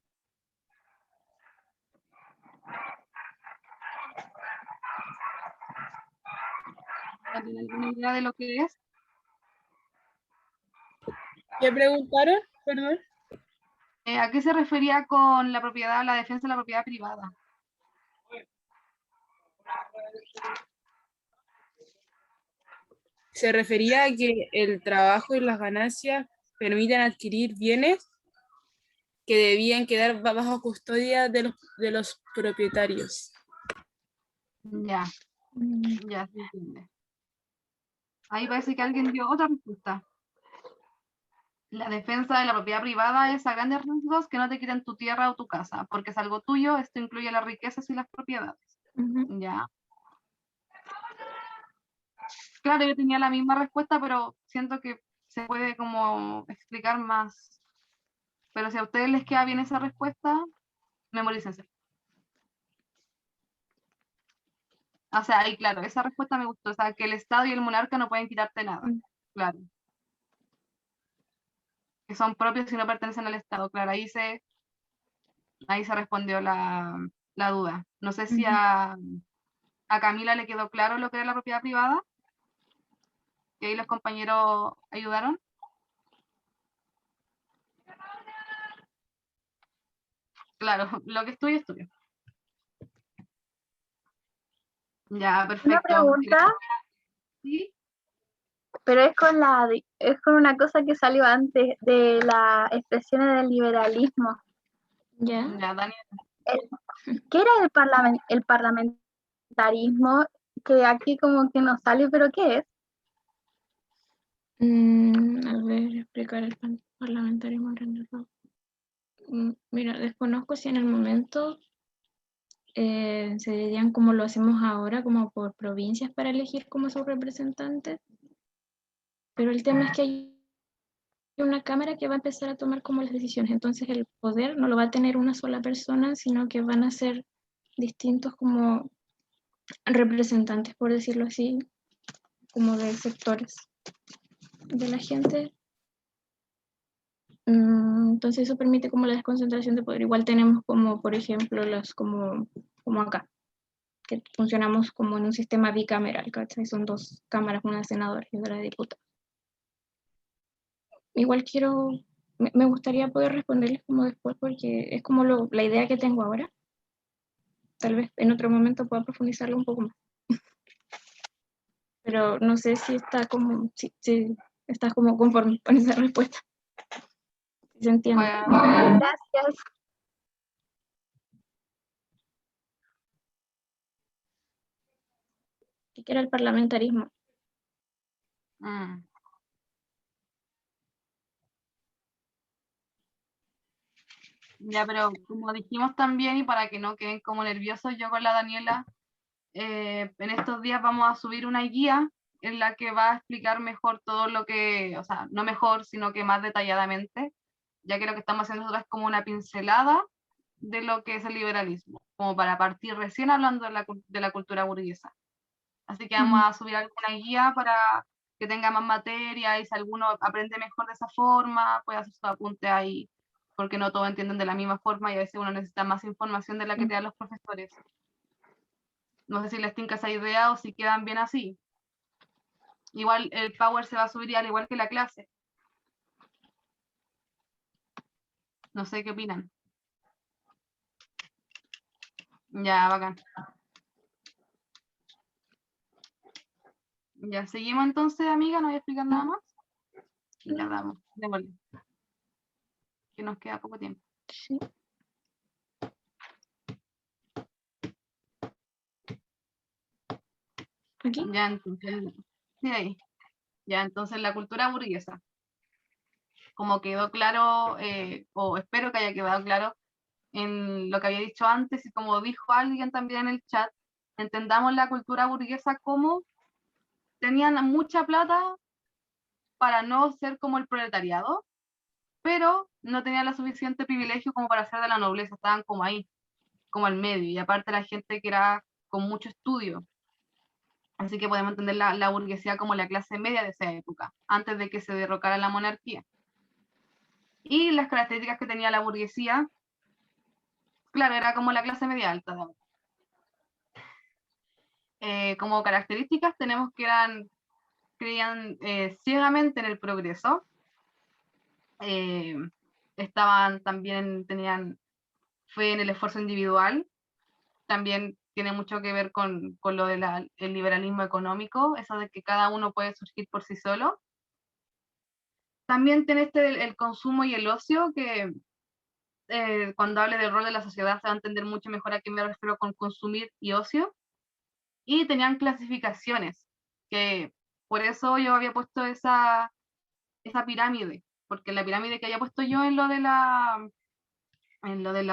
¿Tiene alguna idea de lo que es? ¿Qué preguntaron? Perdón. ¿A qué se refería con la propiedad, la defensa de la propiedad privada? Se refería a que el trabajo y las ganancias permiten adquirir bienes que debían quedar bajo custodia de los propietarios. Ya, ya se entiende. Ahí parece que alguien dio otra respuesta. La defensa de la propiedad privada es a grandes rasgos que no te quiten tu tierra o tu casa, porque es algo tuyo, esto incluye las riquezas y las propiedades. Ujú. Ya. Claro, yo tenía la misma respuesta, pero siento que se puede como explicar más. Pero si a ustedes les queda bien esa respuesta, memorícense. O sea, ahí claro, esa respuesta me gustó. O sea, que el Estado y el monarca no pueden quitarte nada. Claro. Que son propios y no pertenecen al Estado. Claro, ahí se respondió la duda. No sé si a Camila le quedó claro lo que era la propiedad privada. que ahí los compañeros ayudaron. Claro, lo que estudio. Ya, perfecto. Una pregunta, Sí, pero es con una cosa que salió antes de las expresiones del liberalismo. ¿Ya? ya, Dani. ¿Qué era el parlamentarismo? Que aquí como que no sale, pero ¿qué es? A ver, explicar el parlamentarismo en grandes rasgos. Mira, desconozco si en el momento se dividían como lo hacemos ahora, como por provincias para elegir como sus representantes, pero el tema es que hay una cámara que va a empezar a tomar como las decisiones, entonces el poder no lo va a tener una sola persona, sino que van a ser distintos como representantes, por decirlo así, como de sectores de la gente. Entonces eso permite como la desconcentración de poder. Igual tenemos como, por ejemplo, como acá, que funcionamos como en un sistema bicameral, ¿cachai? Son dos cámaras, una de senadores y otra de diputados. Igual me gustaría poder responderles como después, porque es como la idea que tengo ahora. Tal vez en otro momento pueda profundizarlo un poco más. Pero no sé si si estás como conforme con esa respuesta. Si se entiende. Bueno, Gracias. ¿Qué era el parlamentarismo? mm. Ya, pero como dijimos también, y para que no queden como nerviosos, yo con la Daniela, en estos días vamos a subir una guía en la que va a explicar mejor todo lo que, o sea, no mejor, sino que más detalladamente, ya que lo que estamos haciendo nosotros es como una pincelada de lo que es el liberalismo, como para partir recién hablando de la cultura burguesa. Así que vamos a subir alguna guía para que tenga más materia y si alguno aprende mejor de esa forma, puede hacer su apunte ahí, porque no todos entienden de la misma forma y a veces uno necesita más información de la que te dan los profesores. No sé si les tinca esa idea o si quedan bien así. Igual el Power se va a subir al igual que la clase. No sé qué opinan. Ya, bacán. Ya, seguimos entonces, amiga, no voy a explicar nada más. Ya damos, démosle. Que nos queda poco tiempo. Sí. ¿Aquí? Ya, entonces, sí, ahí. Ya, entonces la cultura burguesa. Como quedó claro, o espero que haya quedado claro en lo que había dicho antes y como dijo alguien también en el chat, entendamos la cultura burguesa como tenían mucha plata para no ser como el proletariado, pero no tenían la suficiente privilegio como para ser de la nobleza, estaban como ahí, como al medio, y aparte la gente que era con mucho estudio. Así que podemos entender la burguesía como la clase media de esa época, antes de que se derrocara la monarquía. Y las características que tenía la burguesía, claro, era como la clase media alta. Como características tenemos que creían ciegamente en el progreso, estaban también, tenían fe en el esfuerzo individual, también tiene mucho que ver con lo del liberalismo económico, eso de que cada uno puede surgir por sí solo. También tiene el consumo y el ocio, que cuando hable del rol de la sociedad se va a entender mucho mejor a qué me refiero con consumir y ocio. Y tenían clasificaciones, que por eso yo había puesto esa pirámide, porque la pirámide que había puesto yo en lo de la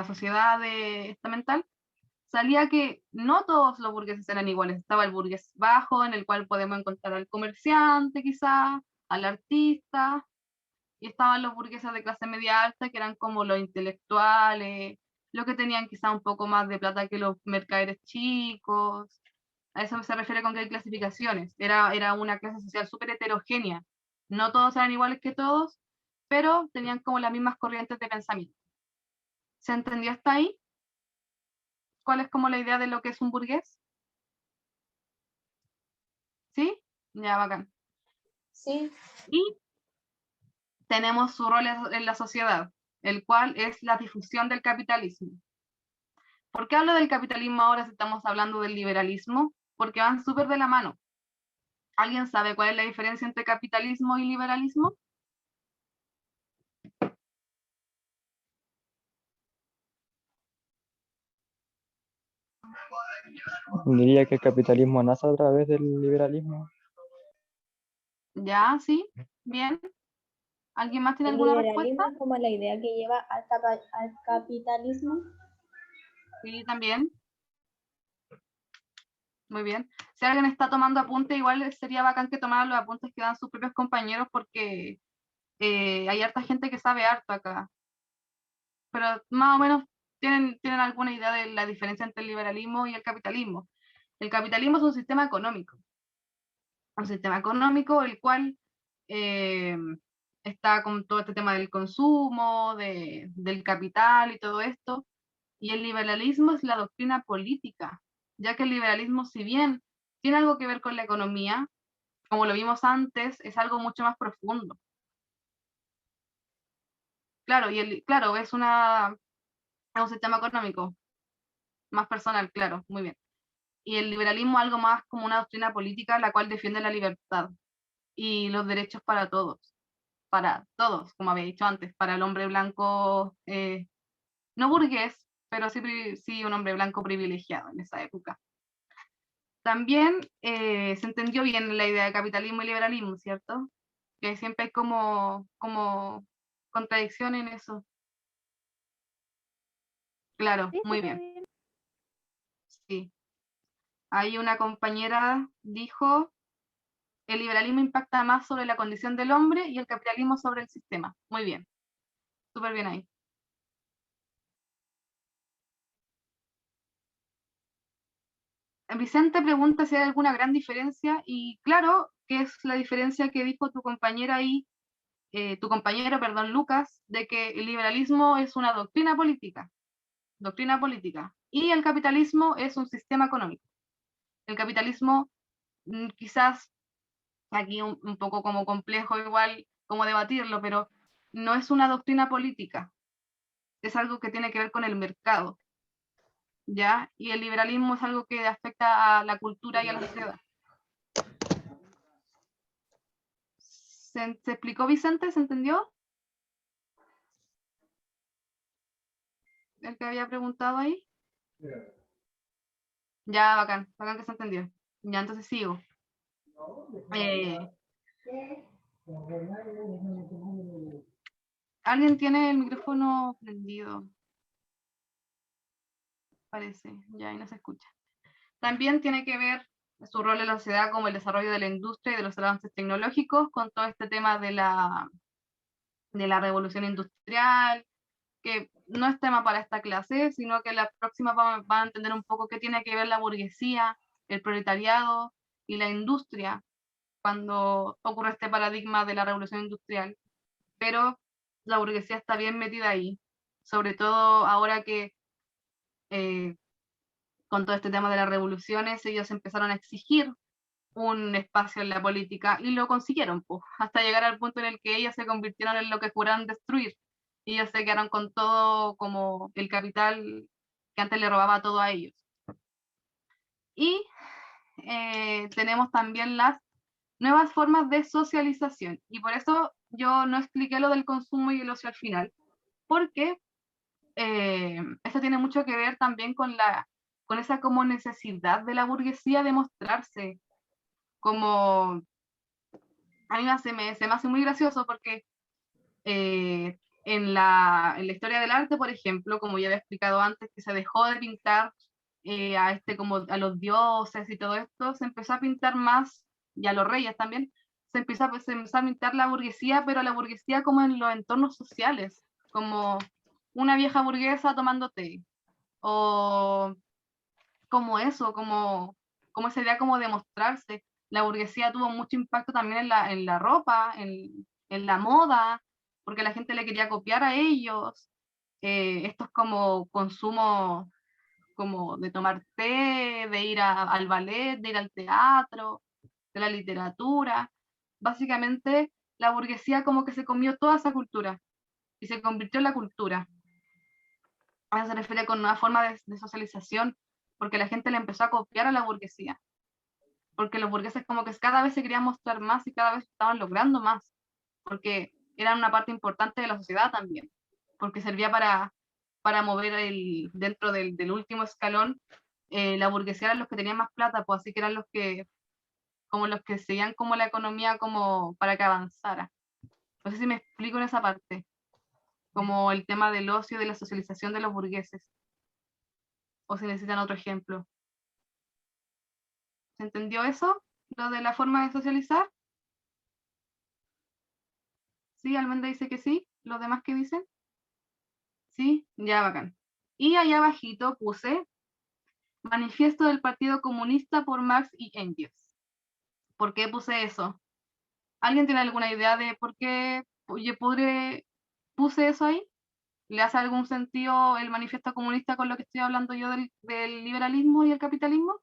sociedad estamental, salía que no todos los burgueses eran iguales. Estaba el burgués bajo, en el cual podemos encontrar al comerciante quizá, al artista, y estaban los burgueses de clase media alta, que eran como los intelectuales, los que tenían quizá un poco más de plata que los mercaderes chicos. A eso se refiere con que hay clasificaciones. Era una clase social súper heterogénea. No todos eran iguales que todos, pero tenían como las mismas corrientes de pensamiento. ¿Se entendió hasta ahí? ¿Cuál es como la idea de lo que es un burgués? ¿Sí? Ya, bacán. Sí. Y tenemos su rol en la sociedad, el cual es la difusión del capitalismo. ¿Por qué hablo del capitalismo ahora si estamos hablando del liberalismo? Porque van súper de la mano. ¿Alguien sabe cuál es la diferencia entre capitalismo y liberalismo? Diría que el capitalismo nace a través del liberalismo. Ya, sí, bien. ¿Alguien más tiene El alguna respuesta? liberalismo es como la idea que lleva al capitalismo. Sí, también. Muy bien. Si alguien está tomando apuntes, igual sería bacán que tomaran los apuntes que dan sus propios compañeros porque hay harta gente que sabe harto acá. Pero más o menos tienen alguna idea de la diferencia entre el liberalismo y el capitalismo. El capitalismo es un sistema económico. Un sistema económico el cual está con todo este tema del consumo, del capital y todo esto. Y el liberalismo es la doctrina política, ya que el liberalismo, si bien tiene algo que ver con la economía, como lo vimos antes, es algo mucho más profundo. Claro, claro, es un sistema económico más personal, claro, muy bien. Y el liberalismo algo más como una doctrina política la cual defiende la libertad y los derechos para todos, como había dicho antes, para el hombre blanco, no burgués, pero sí un hombre blanco privilegiado en esa época. También se entendió bien la idea de capitalismo y liberalismo, ¿cierto? Que siempre hay como contradicción en eso. Claro, Sí, muy súper bien. Sí. Ahí una compañera dijo, el liberalismo impacta más sobre la condición del hombre y el capitalismo sobre el sistema. Muy bien. Súper bien ahí. Vicente pregunta si hay alguna gran diferencia y claro que es la diferencia que dijo tu compañera ahí, tu compañero, perdón, Lucas, de que el liberalismo es una doctrina política, y el capitalismo es un sistema económico. El capitalismo, quizás aquí un poco como complejo igual como debatirlo, pero no es una doctrina política, es algo que tiene que ver con el mercado, ¿ya? Y el liberalismo es algo que afecta a la cultura y a la sociedad. ¿Se explicó, Vicente? ¿Se entendió? El que había preguntado ahí. Ya, bacán, bacán que se entendió. Ya, entonces sigo. ¿Alguien tiene el micrófono prendido? Parece, ya ahí no se escucha. También tiene que ver su rol en la sociedad como el desarrollo de la industria y de los avances tecnológicos con todo este tema de la revolución industrial, que no es tema para esta clase, sino que la próxima van a entender un poco qué tiene que ver la burguesía, el proletariado y la industria cuando ocurre este paradigma de la revolución industrial. Pero la burguesía está bien metida ahí, sobre todo ahora que con todo este tema de las revoluciones ellos empezaron a exigir un espacio en la política y lo consiguieron, pues, hasta llegar al punto en el que ellos se convirtieron en lo que juraron destruir y ellos se quedaron con todo como el capital que antes le robaba todo a ellos. Y tenemos también las nuevas formas de socialización y por eso yo no expliqué lo del consumo y el ocio al final, porque esto tiene mucho que ver también con esa como necesidad de la burguesía de mostrarse como a mí se me hace muy gracioso porque en la historia del arte, por ejemplo, como ya había explicado antes, que se dejó de pintar como a los dioses y todo esto, se empezó a pintar más, y a los reyes también, se empezó a pintar la burguesía, pero la burguesía como en los entornos sociales, como una vieja burguesa tomando té, o como eso, como esa idea como de mostrarse. La burguesía tuvo mucho impacto también en la ropa, en la moda, porque la gente le quería copiar a ellos. Estos como consumo como de tomar té, de ir al ballet, de ir al teatro, de la literatura. básicamente la burguesía como que se comió toda esa cultura y se convirtió en la cultura. A eso se refiere con una forma de socialización, porque la gente le empezó a copiar a la burguesía, porque los burgueses como que cada vez se querían mostrar más y cada vez estaban logrando más, porque eran una parte importante de la sociedad también, porque servía para mover dentro del último escalón, la burguesía eran los que tenían más plata, pues así que eran los que seguían como la economía como para que avanzara. No sé si me explico en esa parte, como el tema del ocio, de la socialización de los burgueses, o si necesitan otro ejemplo. ¿Se entendió eso? Lo de la forma de socializar. Sí, Almendra dice que sí. ¿Los demás qué dicen? Sí, ya bacán. Y allá abajito puse Manifiesto del Partido Comunista por Marx y Engels. ¿Por qué puse eso? ¿Alguien tiene alguna idea de por qué puse eso ahí? ¿Le hace algún sentido el manifiesto comunista con lo que estoy hablando yo del liberalismo y el capitalismo?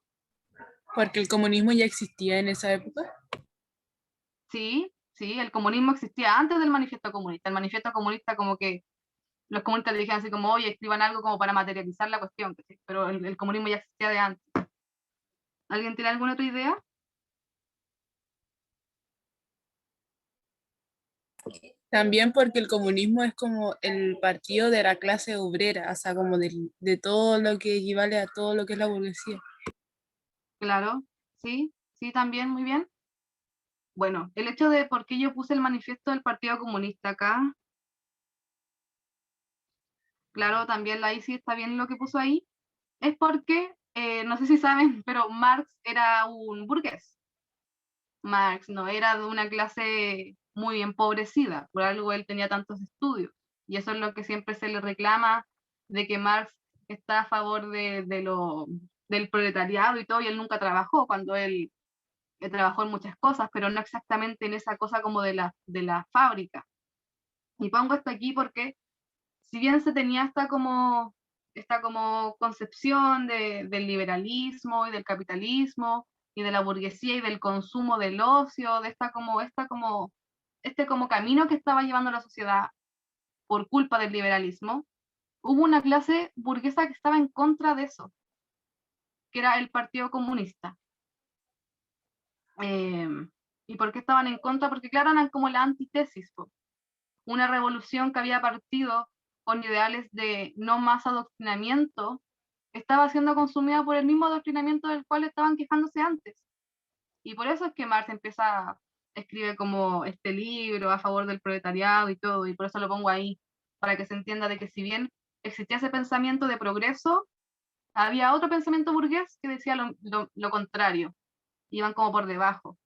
Porque el comunismo ya existía en esa época. Sí, sí, el comunismo existía antes del manifiesto comunista. El manifiesto comunista como que los comunistas le dijeron así como, oye, escriban algo como para materializar la cuestión, pero el comunismo ya existía de antes. ¿Alguien tiene alguna otra idea? También porque el comunismo es como el partido de la clase obrera, o sea, como de todo lo que equivale a todo lo que es la burguesía. Claro, sí, sí, también, muy bien. Bueno, el hecho de por qué yo puse el manifiesto del Partido Comunista acá, claro, también la ICI está bien lo que puso ahí, es porque, no sé si saben, pero Marx era un burgués. Marx no era de una clase muy empobrecida, por algo él tenía tantos estudios. Y eso es lo que siempre se le reclama, de que Marx está a favor del proletariado y todo, y él nunca trabajó, cuando él trabajó en muchas cosas, pero no exactamente en esa cosa como de la fábrica. Y pongo esto aquí porque, si bien se tenía esta como concepción del liberalismo y del capitalismo y de la burguesía y del consumo del ocio, de este como camino que estaba llevando la sociedad por culpa del liberalismo, hubo una clase burguesa que estaba en contra de eso, que era el Partido Comunista. ¿Y por qué estaban en contra? Porque claro, eran como la antítesis, una revolución que había partido con ideales de no más adoctrinamiento, estaba siendo consumida por el mismo adoctrinamiento del cual estaban quejándose antes. Y por eso es que Marx escribe como este libro a favor del proletariado y todo, y por eso lo pongo ahí, para que se entienda de que si bien existía ese pensamiento de progreso, había otro pensamiento burgués que decía lo contrario, iban como por debajo.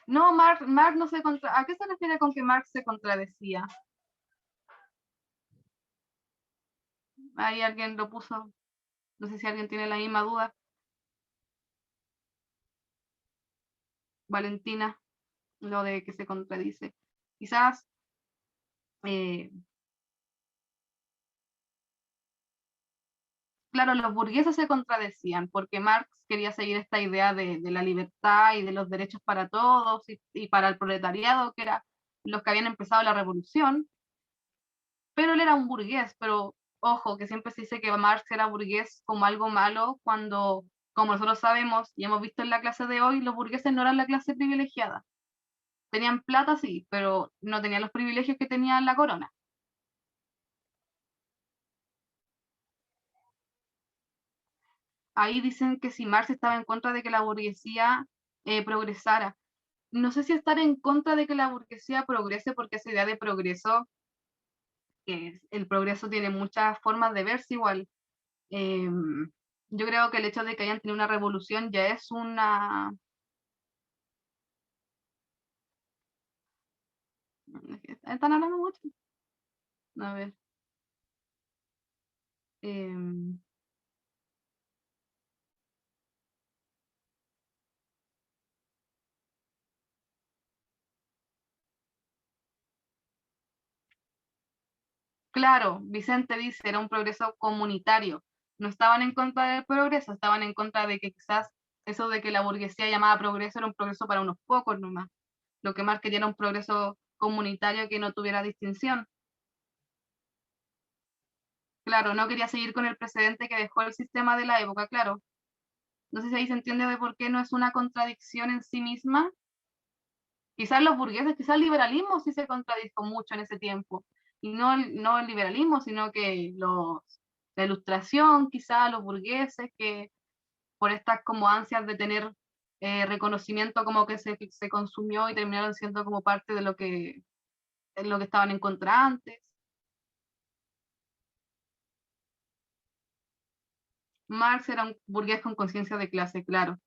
No, Marx no se contra... ¿A qué se refiere con que Marx se contradecía? Ahí alguien lo puso, no sé si alguien tiene la misma duda. Valentina, lo de que se contradice. Quizás claro, los burgueses se contradecían porque Marx quería seguir esta idea de la libertad y de los derechos para todos y para el proletariado, que eran los que habían empezado la revolución, pero él era un burgués, pero ojo, que siempre se dice que Marx era burgués como algo malo, cuando, como nosotros sabemos y hemos visto en la clase de hoy, los burgueses no eran la clase privilegiada. Tenían plata, sí, pero no tenían los privilegios que tenía la corona. Ahí dicen que si Marx estaba en contra de que la burguesía progresara. No sé si estar en contra de que la burguesía progrese, porque esa idea de progreso, que el progreso tiene muchas formas de verse igual. Yo creo que el hecho de que hayan tenido una revolución ya es una... ¿Están hablando mucho? A ver. Claro, Vicente dice, era un progreso comunitario. No estaban en contra del progreso, estaban en contra de que quizás eso de que la burguesía llamada progreso era un progreso para unos pocos nomás. Lo que más quería era un progreso comunitario que no tuviera distinción. Claro, no quería seguir con el precedente que dejó el sistema de la época, claro. No sé si ahí se entiende de por qué no es una contradicción en sí misma. Quizás los burgueses, quizás el liberalismo sí se contradijo mucho en ese tiempo. Y no el liberalismo, sino que la ilustración, quizás los burgueses, que por estas como ansias de tener reconocimiento como que se consumió y terminaron siendo como parte de lo que estaban en contra antes. Marx era un burgués con conciencia de clase, claro.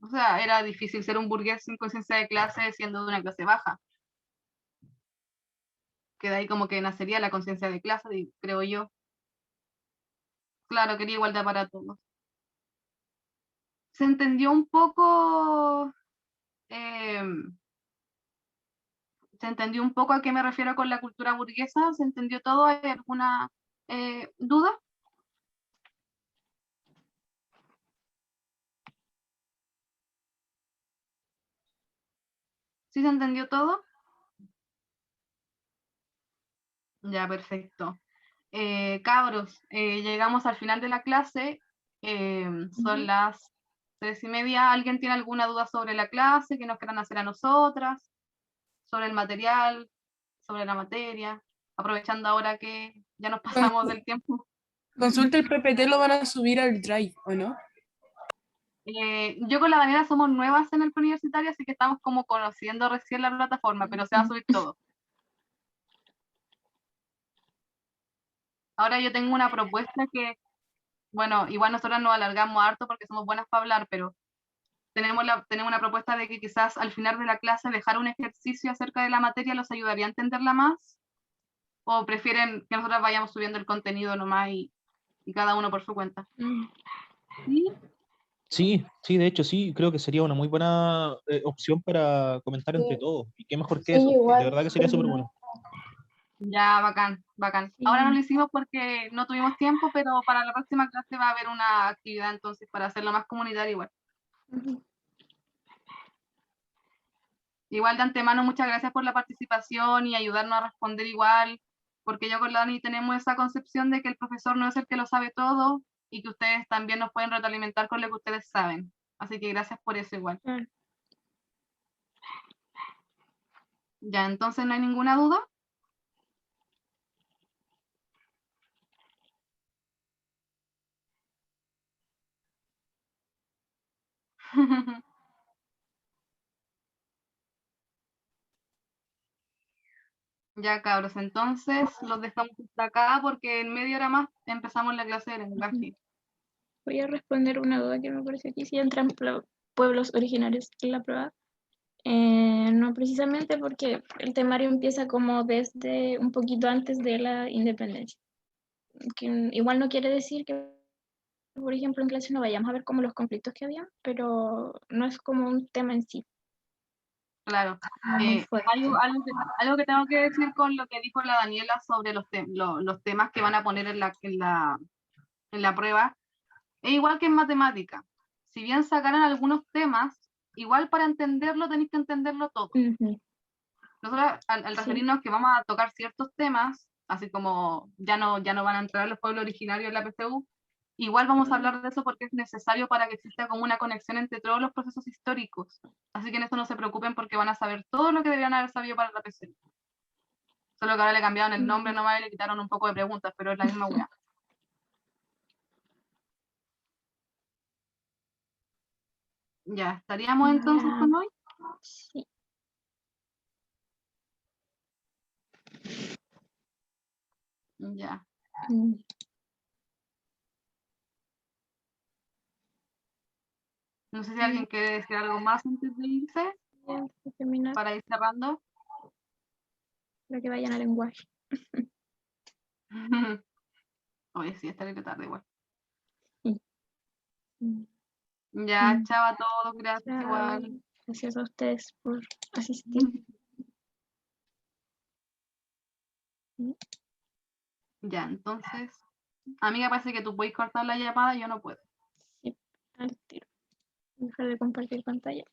O sea, era difícil ser un burgués sin conciencia de clase siendo de una clase baja. Que de ahí como que nacería la conciencia de clase, creo yo. Claro, quería igualdad para todos. Se entendió un poco... ¿Se entendió un poco a qué me refiero con la cultura burguesa? ¿Se entendió todo? ¿Hay alguna duda? ¿Sí se entendió todo? Ya, perfecto. Cabros, llegamos al final de la clase. Son las 3:30. ¿Alguien tiene alguna duda sobre la clase que nos quieran hacer a nosotras? ¿Sobre el material? ¿Sobre la materia? Aprovechando ahora que ya nos pasamos del tiempo. Consulta el PPT, lo van a subir al Drive, ¿o no? Yo con la Daniela somos nuevas en el preuniversitario, así que estamos como conociendo recién la plataforma, pero se va a subir todo. Ahora yo tengo una propuesta que, bueno, igual nosotros nos alargamos harto porque somos buenas para hablar, pero tenemos una propuesta de que quizás al final de la clase dejar un ejercicio acerca de la materia los ayudaría a entenderla más, o prefieren que nosotros vayamos subiendo el contenido nomás y cada uno por su cuenta. ¿Sí? Sí, de hecho sí, creo que sería una muy buena opción para comentar entre todos. Y qué mejor que eso, de verdad que sería súper bueno. Ya, bacán, bacán. Sí. Ahora no lo hicimos porque no tuvimos tiempo, pero para la próxima clase va a haber una actividad entonces para hacerlo más comunitario igual. Igual de antemano, muchas gracias por la participación y ayudarnos a responder igual, porque yo con la Dani tenemos esa concepción de que el profesor no es el que lo sabe todo y que ustedes también nos pueden retroalimentar con lo que ustedes saben. Así que gracias por eso igual. Ya, entonces no hay ninguna duda. Ya, cabros, entonces los dejamos hasta acá porque en media hora más empezamos la clase de lenguaje. Voy a responder una duda que me apareció aquí. Si entran pueblos originarios en la prueba. No precisamente porque el temario empieza como desde un poquito antes de la independencia. Que igual no quiere decir que, por ejemplo, en clase no vayamos a ver como los conflictos que había, pero no es como un tema en sí. Claro. Muy fuerte. Algo que tengo que decir con lo que dijo la Daniela sobre los temas que van a poner en la prueba, es igual que en matemática. Si bien sacaran algunos temas, igual para entenderlo tenéis que entenderlo todo. Nosotros al referirnos que vamos a tocar ciertos temas, así como ya no van a entrar los pueblos originarios en la PCU, igual vamos a hablar de eso porque es necesario para que exista como una conexión entre todos los procesos históricos. Así que en eso no se preocupen porque van a saber todo lo que deberían haber sabido para la PCU. Solo que ahora le cambiaron el nombre nomás y le quitaron un poco de preguntas, pero es la misma hueá. Ya, ¿estaríamos entonces con hoy? Sí. Ya. No sé si alguien quiere decir algo más antes de irse, Terminar para ir cerrando. para que vayan a lenguaje. Oye, sí, está tarde igual. Sí. Ya, chao a todos, gracias igual. Gracias a ustedes por asistir. Ya, entonces, amiga, parece que tú puedes cortar la llamada, yo no puedo. Sí. al tiro. Dejar de compartir pantalla.